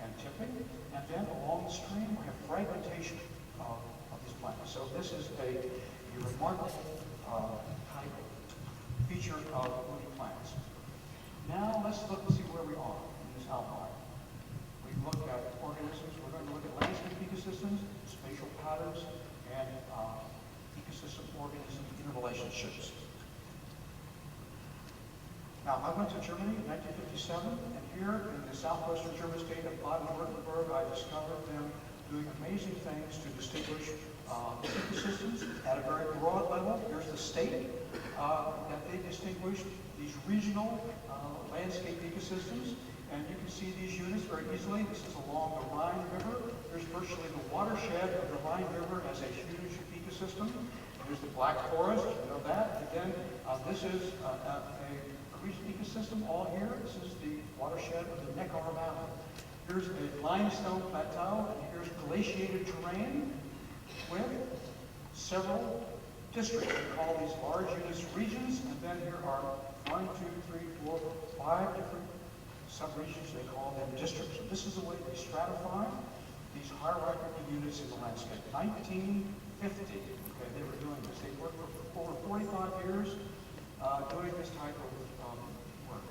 and tipping, and then along the stream we have fragmentation of these plants. So this is a remarkable type feature of woody plants. Now let's look and see where we are in this outline. We've looked at organisms. We're going to look at landscape ecosystems, spatial patterns, and ecosystem organism interrelationships. Now, I went to Germany in 1957, and here in the southwestern German state of Baden-Württemberg, I discovered them doing amazing things to distinguish ecosystems at a very broad level. Here's the state that they distinguished these regional landscape ecosystems, and you can see these units very easily. This is along the Rhine River. There's virtually the watershed of the Rhine River as a huge ecosystem. There's the Black Forest, you know that. Again, this is a region ecosystem all here. This is the watershed of the Neckar Valley. Here's a limestone plateau, and here's glaciated terrain with several districts. We call these large units regions, and then here are 1, 2, 3, 4, 5 different subregions. They call them districts. So this is the way they stratify these hierarchical units in the landscape. 1950, okay, they were doing this. They worked for over 45 years doing this type of work.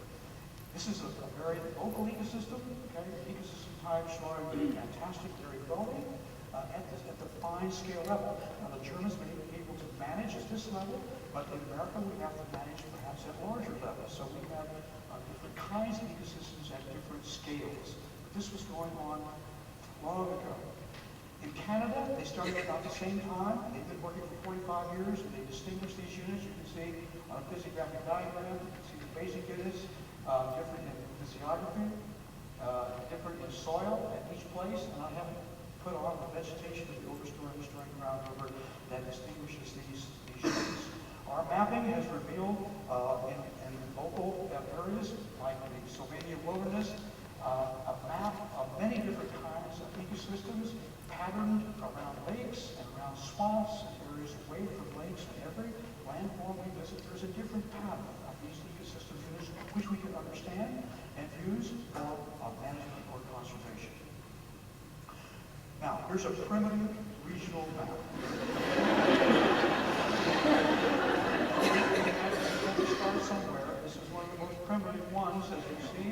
This is a very local ecosystem, okay? Ecosystem type showing fantastic variability at the fine scale level. Now the Germans may be able to manage at this level, but in America we have to manage perhaps at larger levels. So we have different kinds of ecosystems at different scales. But this was going on long ago. In Canada, they started about the same time. They've been working for 45 years, and they distinguish these units. You can see on a physiographic diagram, you can see the basic units, different in physiography, different in soil at each place, and I haven't put on the vegetation of the overstoring and storing ground over that distinguishes these units. Our mapping has revealed in local areas like the Sylvania wilderness, a map of many different kinds of ecosystems patterned around lakes and around swamps and areas away from lakes. And every landform we visit, there's a different pattern of these ecosystem units which we can understand and use for management or conservation. Now, here's a primitive regional map. Let's start somewhere. This is one of the most primitive ones, as you see.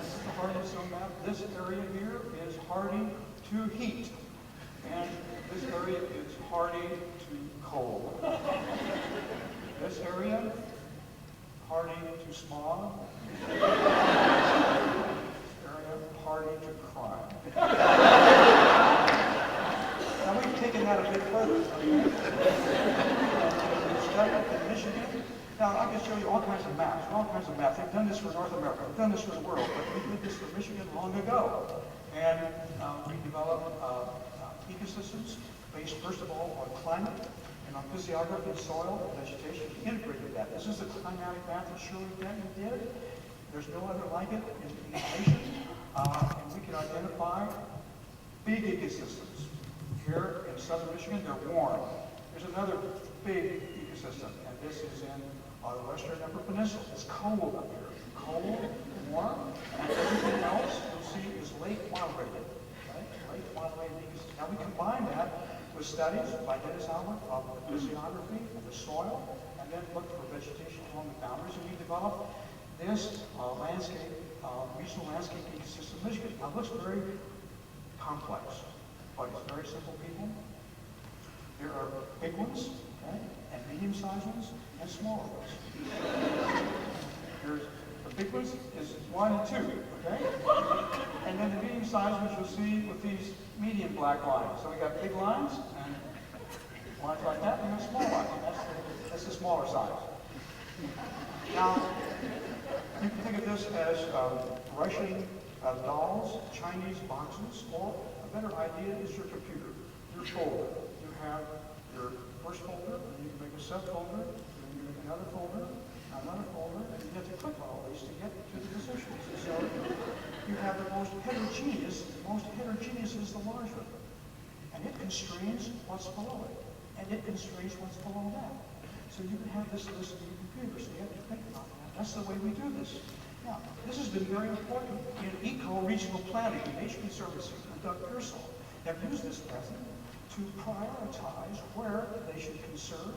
This is the hardiness zone map. This area here is hardy to heat, and this area is hardy to cold. This area, hardy to smog. This area, hardy to crime. Now we've taken that a bit further. In Michigan. Now I can show you all kinds of maps. They've done this for North America. They've done this for the world, but we did this for Michigan long ago. And we developed ecosystems based, first of all, on climate and on physiography and soil and vegetation. We integrated that. This is the climatic map that Shirley Denton did. There's no other like it in the nation. And we can identify big ecosystems. Here in southern Michigan, they're warm. There's another big ecosystem, and this is in the western Upper Peninsula. It's cold up here. Cold, warm, and everything else you'll see is lake moderated. Right? Lake moderated ecosystem. Now we combine that with studies by Dennis Albert of the physiography of the soil, and then look for vegetation along the boundaries, and we developed this landscape, regional landscape ecosystem in Michigan. Now it looks very complex, but it's very simple, people. There are big ones, okay, and medium-sized ones, and smaller ones. There's the big ones is 1 and 2, okay? And then the medium-sized ones you'll see with these medium black lines. So we got big lines and lines like that, and then small lines. And that's the smaller size. Now, you can think of this as Russian dolls, Chinese boxes, or better idea is your computer, your folder. You have your first folder, and you can make a subfolder, and you make another folder, and you have to click on all these to get to the positions. And so you have the most heterogeneous is the large river. And it constrains what's below it. And it constrains what's below that. So you can have this list in your computer, so you have to think about that. That's the way we do this. Now, this has been very important in eco-regional planning. The Nature Conservancy and Doug Pearsall have used this method to prioritize where they should conserve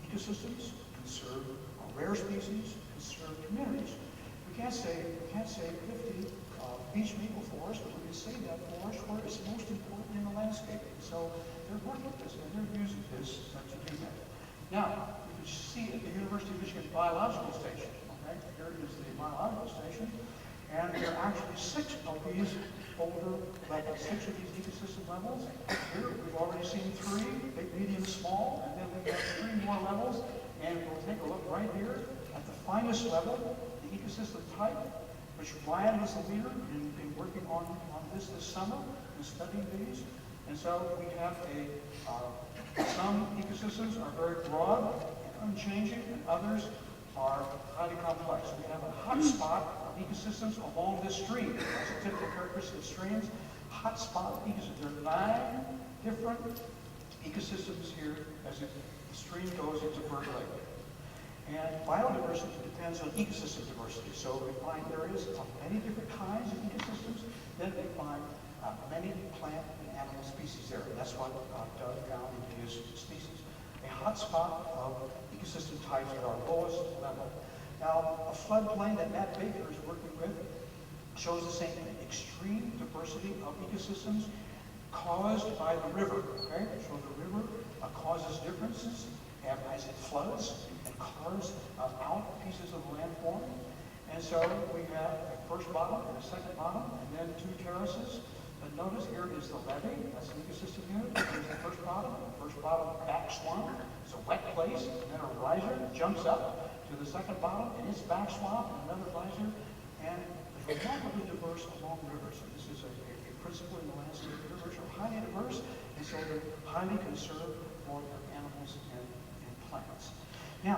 ecosystems, conserve rare species, conserve communities. We can't say 50 beach maple forest, but we can say that forest where it's most important in the landscape. So they're working with this and they're using this to do that. Now, you can see at the University of Michigan Biological Station, okay, here is the biological station, and there are actually 6 of these older levels, 6 of these ecosystem levels. Here we've already seen 3, big, medium, small, and then we have 3 more levels, and we'll take a look right here at the finest level, the ecosystem type, which Ryan was the leader in working on this summer and studying these. And so we have some ecosystems are very broad and unchanging, and others are highly complex. We have a hot spot of ecosystems along this stream. That's a typical characteristic of streams. Hot spot ecosystems. There are 9 different ecosystems here as the stream goes into Bird Lake. And biodiversity depends on ecosystem diversity. So we find there is many different kinds of ecosystems. Then we find many plant and animal species there. And that's what Doug found in his species. A hotspot of ecosystem types at our lowest level. Now, a floodplain that Matt Baker is working with shows the same thing. Extreme diversity of ecosystems caused by the river. Okay, so the river causes differences as it floods and carves out pieces of landform. And so we have a first bottom and a second bottom, and then 2 terraces. But notice here is the levee, that's an ecosystem unit. Here's the first bottom back swamp. It's a wet place, and then a riser jumps up to the second bottom, and it's back swamp, and another riser. And it's remarkably diverse along rivers. So this is a principle in the landscape. Rivers are highly diverse, and so they're highly conserved for their animals and plants. Now,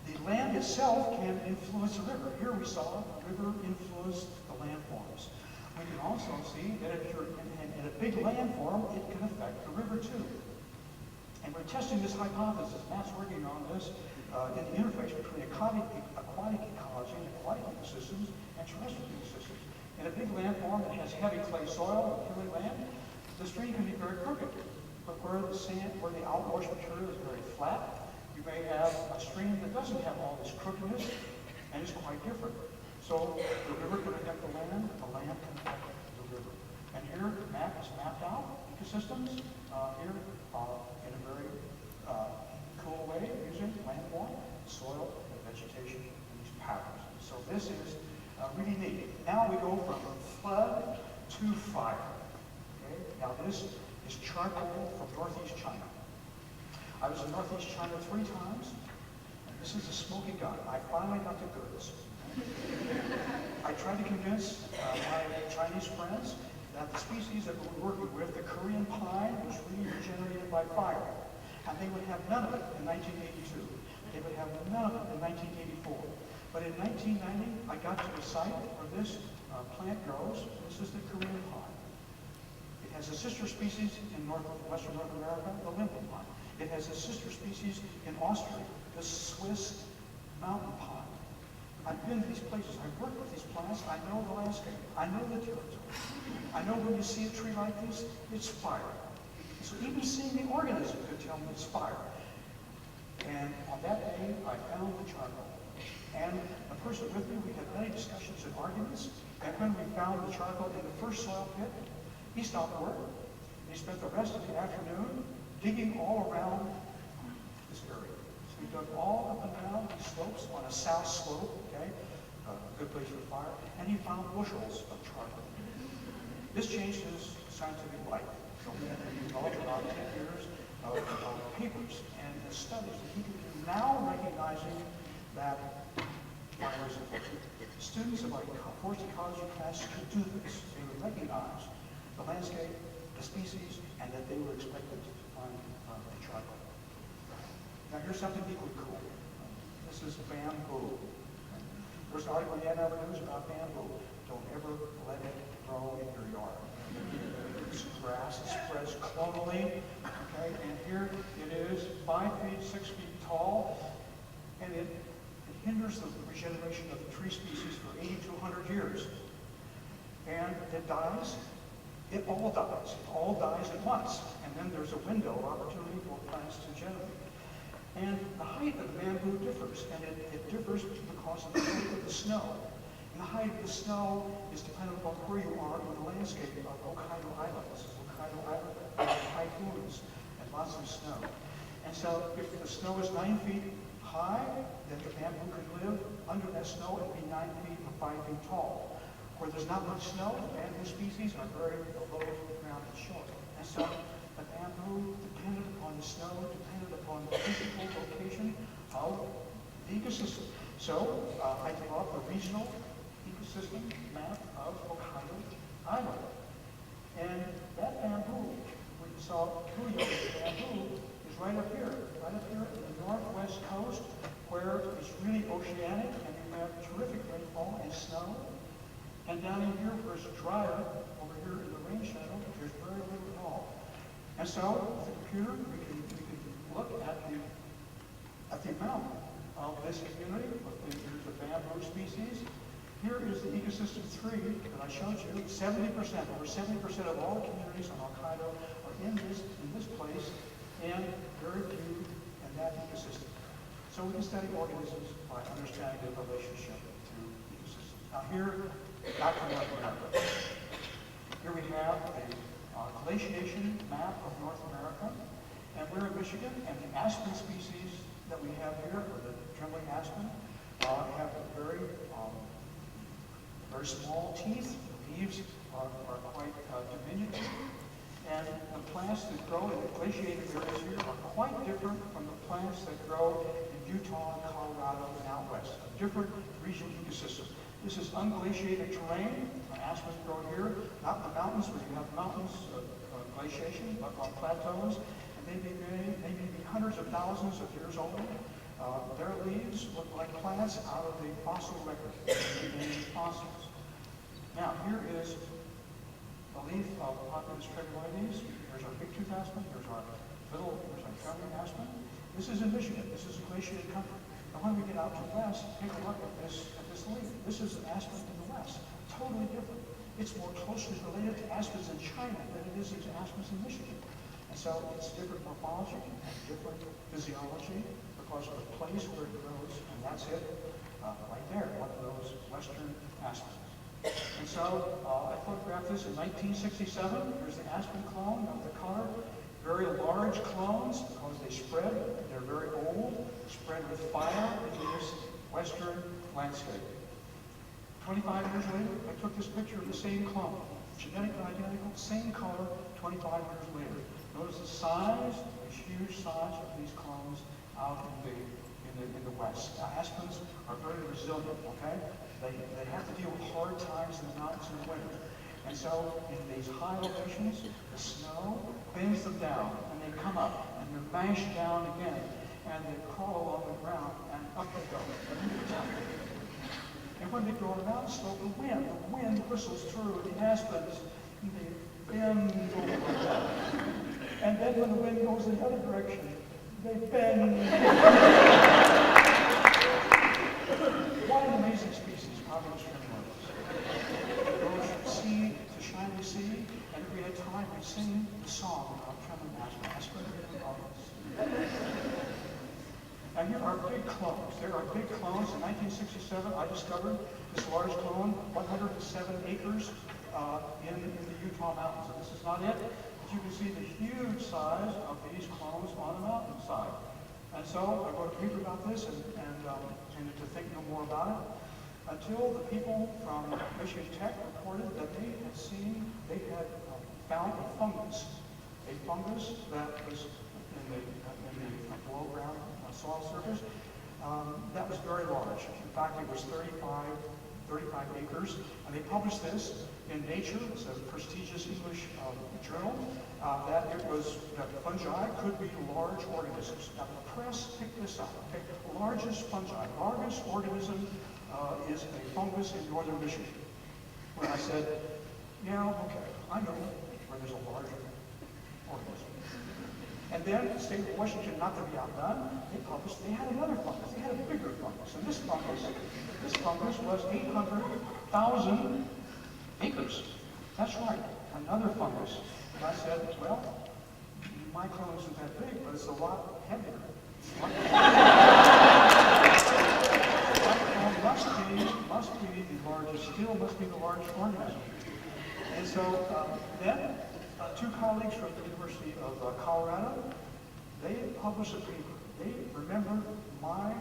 the land itself can influence the river. Here we saw the river influence the landforms. We can also see that if you're in a big landform, it can affect the river too. And we're testing this hypothesis. Matt's working on this in the interface between aquatic ecology and aquatic ecosystems and terrestrial ecosystems. In a big landform that has heavy clay soil, hilly land, the stream can be very crooked. But where the outwash material is very flat, you may have a stream that doesn't have all this crookedness and is quite different. So the river can affect the land can affect the river. And here, Matt has mapped out ecosystems here in a very cool way using landform, soil, and vegetation, and these patterns. So this is really neat. Now we go from flood to fire. Okay? Now this is charcoal from Northeast China. I was in Northeast China 3 times, and this is a smoking gun. I finally got the goods. I tried to convince my Chinese friends that the species that we were working with, the Korean pine, was really regenerated by fire. And they would have none of it in 1982. They would have none of it in 1984. But in 1990, I got to the site where this plant grows. This is the Korean pine. It has a sister species in western North America, the limpet pine. It has a sister species in Austria, the Swiss mountain pine. I've been to these places. I've worked with these plants. I know the landscape. I know the territory. I know when you see a tree like this, it's fire. So even seeing the organism could tell me it's fire. And on that day, I found the charcoal. And the person with me, we had many discussions and arguments. And when we found the charcoal in the first soil pit, he stopped work. He spent the rest of the afternoon digging all around this area. So he dug all up and down these slopes on a south slope, okay? A good place for fire. And he found bushels of charcoal. This changed his scientific life. So we developed about 10 years of papers and studies that he could do, now recognizing that fire is important. Students of my forest ecology class could do this. They would recognize the landscape, the species, and that they were expected to find each other. Now here's something equally cool. This is bamboo. There's an article in the Ann Arbor News about bamboo. Don't ever let it grow in your yard. It's grass, it spreads clonally, okay? And here it is, 5 feet, 6 feet tall, and it hinders the regeneration of the tree species for 80 to 100 years. And it dies. It all dies. It all dies at once. And then there's a window of opportunity for plants to generate. And the height of the bamboo differs, and it differs because of the shape of the snow. And the height of the snow is dependent upon where you are in the landscape of Hokkaido Island. This is Hokkaido Island, typhoons, and lots of snow. And so if the snow is 9 feet high, then the bamboo could live under that snow and be 9 feet or 5 feet tall. Where there's not much snow, the bamboo species are very low to the ground and short. And so the bamboo depended upon the snow, depended upon the physical location of the ecosystem. So I developed a regional ecosystem map of Hokkaido Island. And that bamboo, we saw Puyo bamboo, is right up here in the northwest coast, where it's really oceanic and we have terrific rainfall and snow. And down in here, where it's drier, over here in the rain shadow, there's very little at all. And so, with the computer, we can look at the amount of this community. Here's the bamboo species. Here is the ecosystem 3 that I showed you. 70%, over 70% of all the communities on Hokkaido are in this place, and very few in that ecosystem. So we can study organisms by understanding the relationship to ecosystems. Now here, back to North America. Here we have a glaciation map of North America, and we're in Michigan, and the aspen species that we have here, or the trembling aspen, have very small teeth. The leaves are quite diminutive, and the plants that grow in the glaciated areas here are quite different from the plants that grow in Utah, Colorado, and out west. A different regional ecosystem. This is unglaciated terrain. Aspens grow here, not in the mountains where you have mountains of glaciation, but on plateaus. And they may be hundreds of thousands of years old. Their leaves look like plants out of the fossil record, fossils. Now, here is a leaf of Populus tremoloides. Here's our big tooth aspen. Here's our trembling aspen. This is in Michigan. This is a glaciated country. And when we get out to the west, take a look at this leaf. This is an aspen in the west. Totally different. It's more closely related to aspens in China than it is to aspens in Michigan. And so it's different morphology and different physiology because of the place where it grows, and that's it, right there, one of those western aspens. And so I photographed this in 1967. Here's the aspen clone of the color. Very large clones because they spread. They're very old, spread with fire into this western landscape. 25 years later, I took this picture of the same clone, genetically identical, same color, 25 years later. Notice the size, the huge size of these clones out in the west. Now, aspens are very resilient, okay? They have to deal with hard times in the mountains in the winter. And so in these high elevations, the snow bends them down, and they come up, and they're mashed down again, and they crawl along the ground, and up they go. And when they go on a mountain slope, the wind whistles through the aspens, and they bend over like that. And then when the wind goes the other direction, they bend. What an amazing species, Populus tremoloides. It goes from sea to shiny sea, and if we had time, we'd sing the song of trembling aspen and Populus. Now here are big clones. There are big clones. In 1967, I discovered this large clone, 107 acres in the Utah mountains. And this is not it, but you can see the huge size of these clones on the mountainside. And so I wrote a paper about this and tended to think no more about it until the people from Michigan Tech reported that they had found a fungus that was in the below ground soil surface that was very large. In fact, it was 35 35 acres, and they published this in Nature. It's a prestigious English journal, that fungi could be large organisms. Now the press picked this up. Okay? The largest fungi, largest organism is a fungus in northern Michigan. When I said, yeah, okay, I know where there's a large organism. And then the state of Washington, not to be outdone, they had another fungus. They had a bigger fungus. And this fungus was 800,000 acres. That's right, another fungus. And I said, well, my clone isn't that big, but it's a lot heavier. My clone must be the largest, still must be the largest organism. And so then, two colleagues from the University of Colorado, they published a paper. They remembered my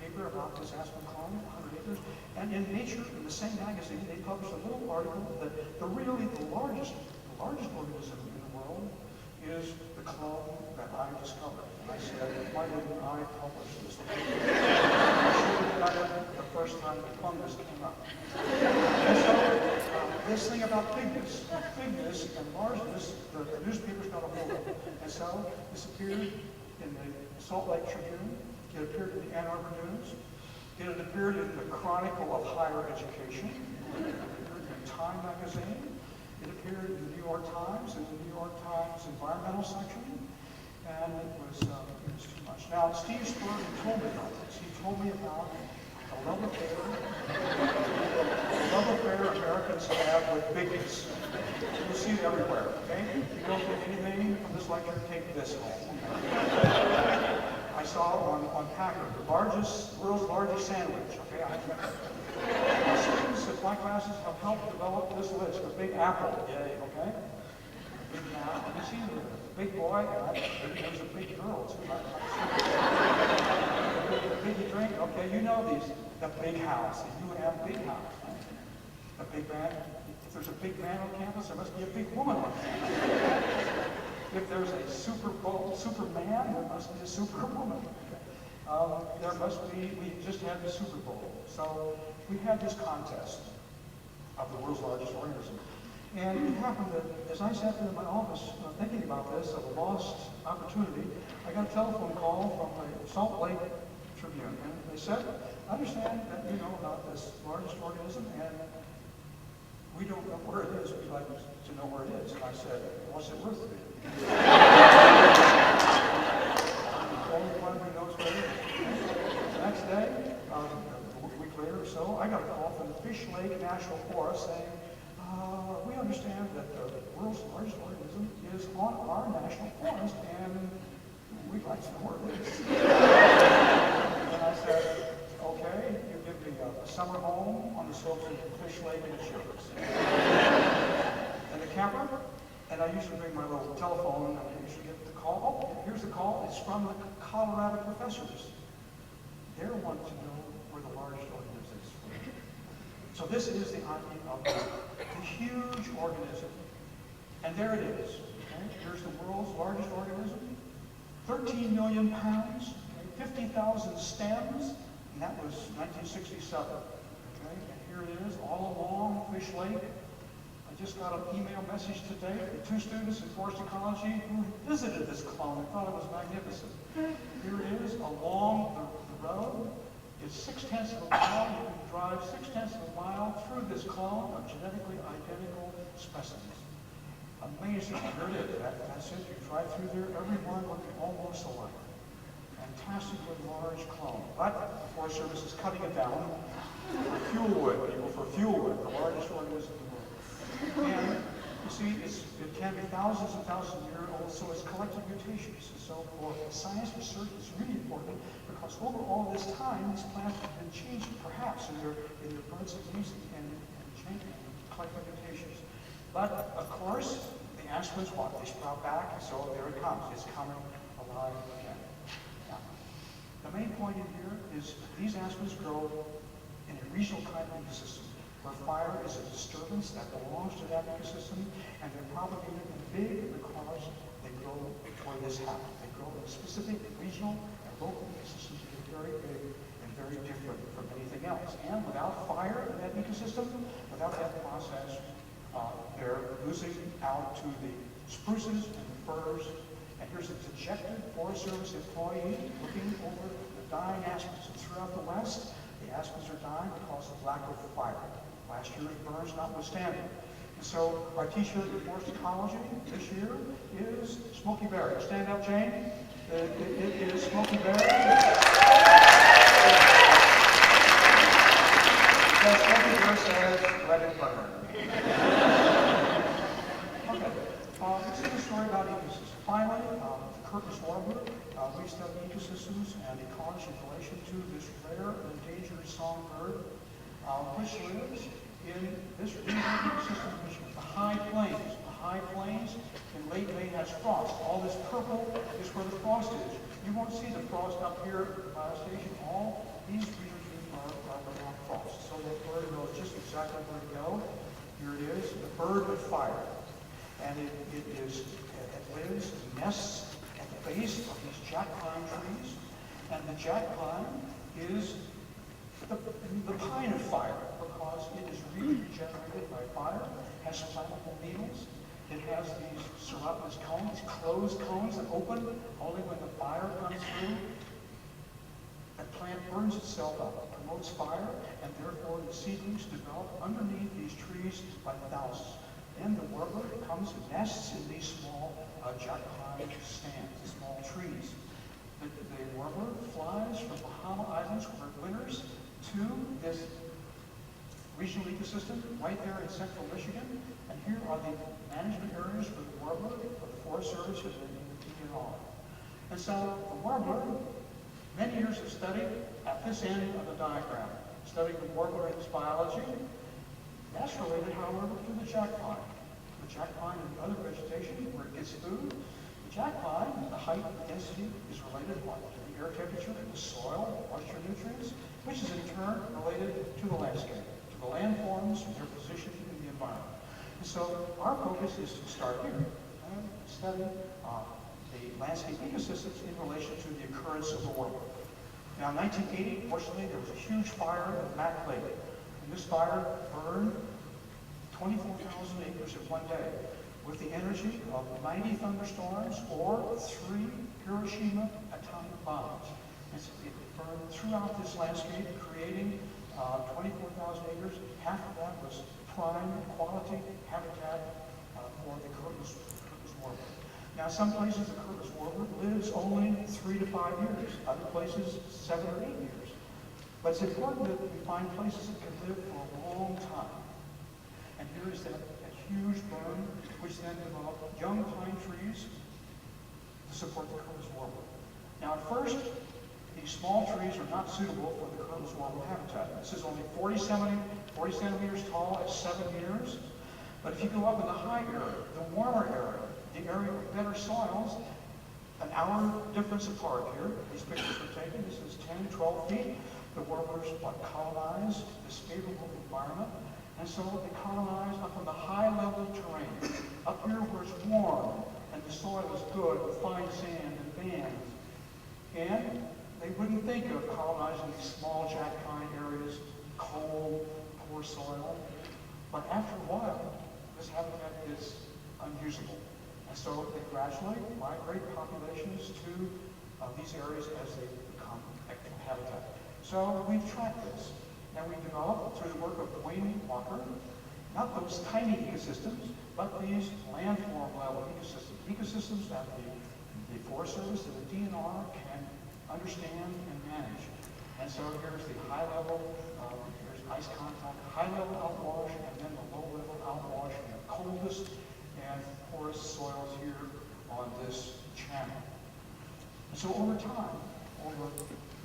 paper about this aspen clone, 100 acres, and in Nature, in the same magazine, they published a little article that the largest organism in the world is the clone that I discovered. And I said, why didn't I publish this paper? I should have done it the first time the fungus came up. And so, this thing about bigness and largeness, the newspapers got a hold of it. And so, this appeared in the Salt Lake Tribune, it appeared in the Ann Arbor News, it appeared in the Chronicle of Higher Education, it appeared in Time magazine, it appeared in the New York Times, in the New York Times environmental section, and it was too much. Now, Steve Burton told me about this. He told me about the love affair Americans have with bigness. You'll see it everywhere, okay? If you don't get anything from this lecture, take this home. I saw on Packer, the world's largest sandwich, okay? My students at my classes have helped develop this list, the Big Apple, yay, okay? Big Apple, you see the big boy, and there's a big girl, too. The big drink, okay, you know these. The big house, the UM big house. The big man, if there's a big man on campus, there must be a big woman on campus. If there's a Superman, there must be a Superwoman. There must be, we just had the Super Bowl. So we had this contest of the world's largest organism. And it happened that as I sat there in my office thinking about this, of a lost opportunity, I got a telephone call from the Salt Lake Tribune. And they said, I understand that you know about this largest organism, and we don't know where it is. We'd like to know where it is. And I said, what's it worth to you? The only one who knows where it is. The next day, a week later or so, I got a call from the Fish Lake National Forest saying, we understand that the world's largest organism is on our national forest, and we'd like to know where it is. And I said, okay, you give me a summer home on the slopes of Fish Lake and the Shivers. And the camper, and I usually bring my little telephone, and I usually get the call. Oh, here's the call. It's from the Colorado professors. They want to know where the largest organism is. So this is the idea of the huge organism. And there it is. Okay? Here's the world's largest organism. 13 million pounds, okay? 50,000 stems, and that was 1967. Okay? And here it is, all along Fish Lake. I just got an email message today from two students in forest ecology who visited this clone and thought it was magnificent. Here it is, along the road. It's 6/10 of a mile. You can drive 6/10 of a mile through this clone of genetically identical specimens. Amazing. Here it is. That's it. You drive through there, every one looking almost alike. Fantastically large clone. But the Forest Service is cutting it down for fuel wood, people, for fuel wood, the largest organism in the world. And you see, it can be thousands and thousands of years old, so it's collecting mutations. And so for science research, it's really important because over all this time, these plants have been changing, perhaps in their buds and leaves and changing, collecting mutations. But of course, the aspens walk, they sprout back, and so there it comes. It's coming alive again. Now, the main point in here is these aspens grow in a regional kind of ecosystem, where fire is a disturbance that belongs to that ecosystem, and they're propagated and big because they grow where this happens. They grow in specific regional and local ecosystems that are very big and very different from anything else. And without fire in that ecosystem, without that process, they're losing out to the spruces and the firs. And here's a dejected Forest Service employee looking over the dying aspens. And throughout the West, the aspens are dying because of lack of fire. Last year's burns notwithstanding. And so our t-shirt in forest ecology this year is Smoky Berry. Stand up, Jane. It is Smoky Berry. The Smoky Berry says, let it burn. Okay. This is a story about ecosystems. Finally, the Curtis warbler. We study ecosystems and ecology in relation to this rare and endangered songbird, which lives in this region ecosystem, which is the high plains. The high plains in late May has frost. All this purple is where the frost is. You won't see the frost up here at the fire station. All these regions are without frost. So that bird knows just exactly where to go. Here it is, the bird of fire. And it lives, it nests at the base of these jack pine trees. And the jack pine is the pine of fire because it is regenerated by fire, has flammable needles. It has these serotinous cones, closed cones that open only when the fire comes through. The plant burns itself up, promotes fire, and therefore the seedlings develop underneath these trees by thousands. Then the warbler comes and nests in these small jack pine stands, the small trees. The warbler flies from Bahama Islands where it winters to this regional ecosystem right there in central Michigan. And here are the management areas for the warbler, for the Forest Service, and the DNR. And so the warbler, many years of study at this end of the diagram, studying the warbler and its biology. That's related, however, to the jack pine. The jack pine and the other vegetation where it gets food. The jack pine, the height and density is related to the air temperature, the soil, moisture nutrients, which is in turn related to the landscape, to the landforms and their position in the environment. And so our focus is to start here and study the landscape ecosystems in relation to the occurrence of the warbler. Now in 1980, fortunately, there was a huge fire at Mac Lake. And this fire burned 24,000 acres in one day with the energy of 90 thunderstorms or 3 Hiroshima atomic bombs. It burned throughout this landscape, creating 24,000 acres. Half of that was prime quality habitat for the Curtis warbler. Now, some places the Curtis warbler lives only 3 to 5 years. Other places, 7 or 8 years. But it's important that we find places that can live for a long time. And here is that huge burn, which then developed young pine trees to support the Curtis warbler. Now, at first, these small trees are not suitable for the Curtis warbler habitat. This is only 40 centimeters tall at 7 years. But if you go up in the high area, the warmer area, the area with better soils, an hour difference apart here. These pictures were taken. This is 10, 12 feet. The warblers colonize this favorable environment. And so they colonize up on the high-level terrain, up here where it's warm and the soil is good with fine sand and bands. And they wouldn't think of colonizing these small jack pine areas, cold, poor soil. But after a while, this habitat is unusable. And so they gradually migrate populations to these areas as they become active habitat. So we've tracked this. And we developed, through the work of Wayne Walker, not those tiny ecosystems, but these landform level ecosystems. Ecosystems that the Forest Service and the DNR can understand and manage. And so here's the high level, here's ice contact, high level outwash, and then the low level outwash in the coldest and poorest soils here on this channel. And so over time, over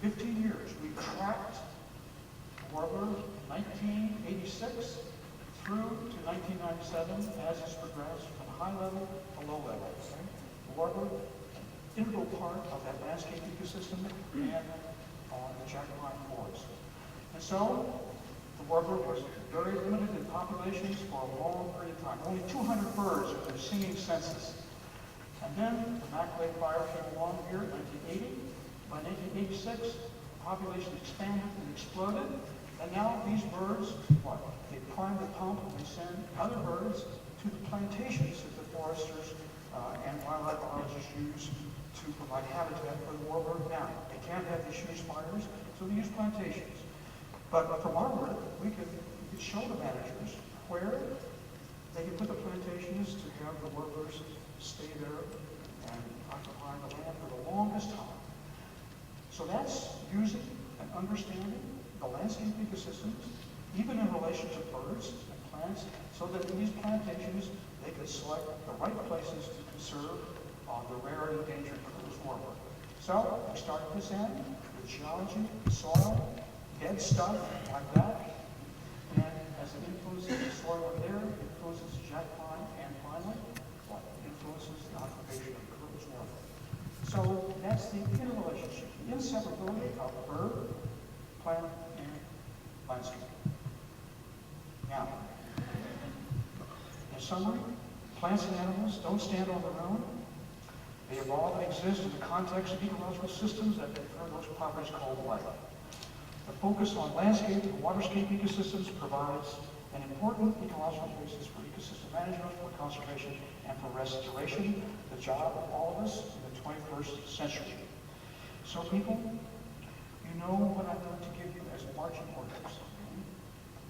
15 years, we tracked warbler 1986 through to 1997 as it's progressed from high level to low level. Okay? The warbler, an integral part of that landscape ecosystem and the jack pine forest. And so the warbler was very limited in populations for a long period of time. Only 200 birds in their singing census. And then the Mac Lake fire came along here in 1980. By 1986, the population expanded and exploded, and now these birds, what? They prime the pump and they send other birds to the plantations that the foresters and wildlife biologists use to provide habitat for the warbird now. They can't have these huge spiders, so they use plantations. But from our work, we could show the managers where they can put the plantations to have the workers stay there and occupy the land for the longest time. So that's using and understanding the landscape ecosystems, even in relation to birds and plants, so that in these plantations, they can select the right places to conserve the rare and endangered Curlew warbird. So we start at this end with geology, soil, dead stuff like that, and as it influences the soil up there, it influences jet pine, and finally, what influences the occupation of Curlew warbird. So that's the interrelationship, the inseparability of bird, plant, and landscape. Now, in summary, plants and animals don't stand on their own. They evolve and exist in the context of ecological systems that confer those properties called life. The focus on landscape and waterscape ecosystems provides an important ecological basis for ecosystem management, for conservation, and for restoration, the job of all of us in the 21st century. So people, you know what I'm going to give you as marching orders. Okay?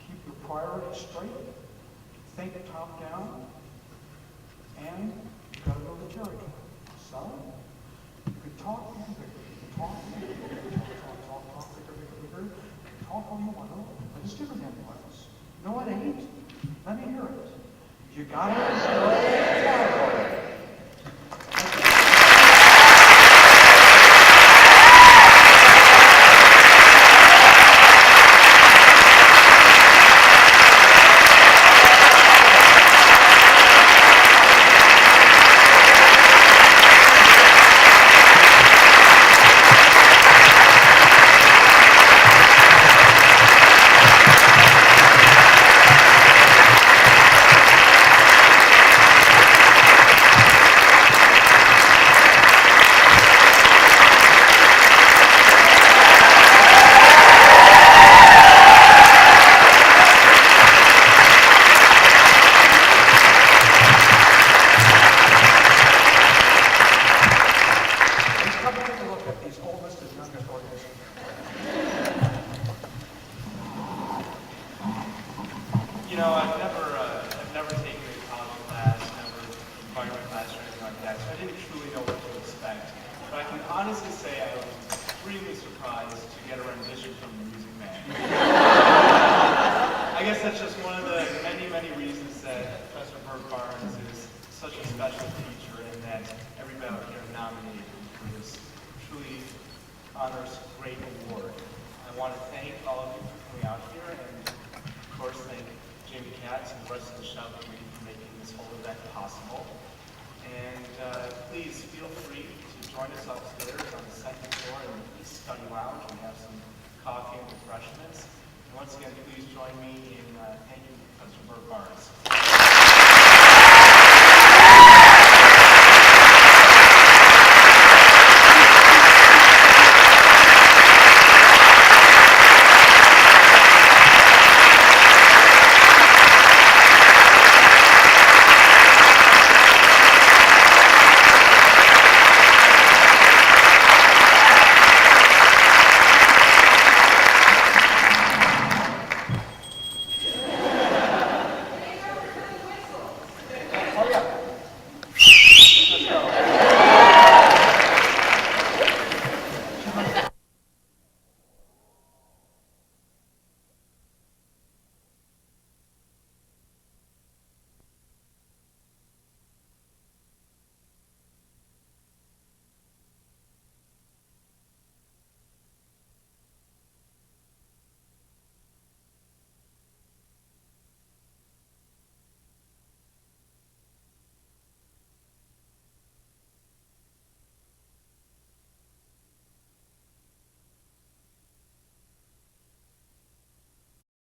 Keep your priorities straight, think top down, and you've got to build the territory. So, you can talk bigger, you can talk bigger, you can talk bigger, you can talk all you want to, but it's different than anyone else. No, it ain't. Let me hear it. You got to build the territory. I've never taken a ecology class, never environment class or anything like that, so I didn't truly know what to expect. But I can honestly say I was extremely surprised to get a rendition from the Music Man. I guess that's just one of the many, many reasons that Professor Burt Barnes is such a special teacher, and that everybody out here nominated him for this truly honors great award. I want to thank all of you for coming out here, and of course thank Jamie Katz and the rest of the Shop Committee for making this whole event possible. And please feel free to join us upstairs on the second floor in the East Study Lounge. We have some coffee and refreshments. And once again, please join me in thanking Professor Burt Barnes.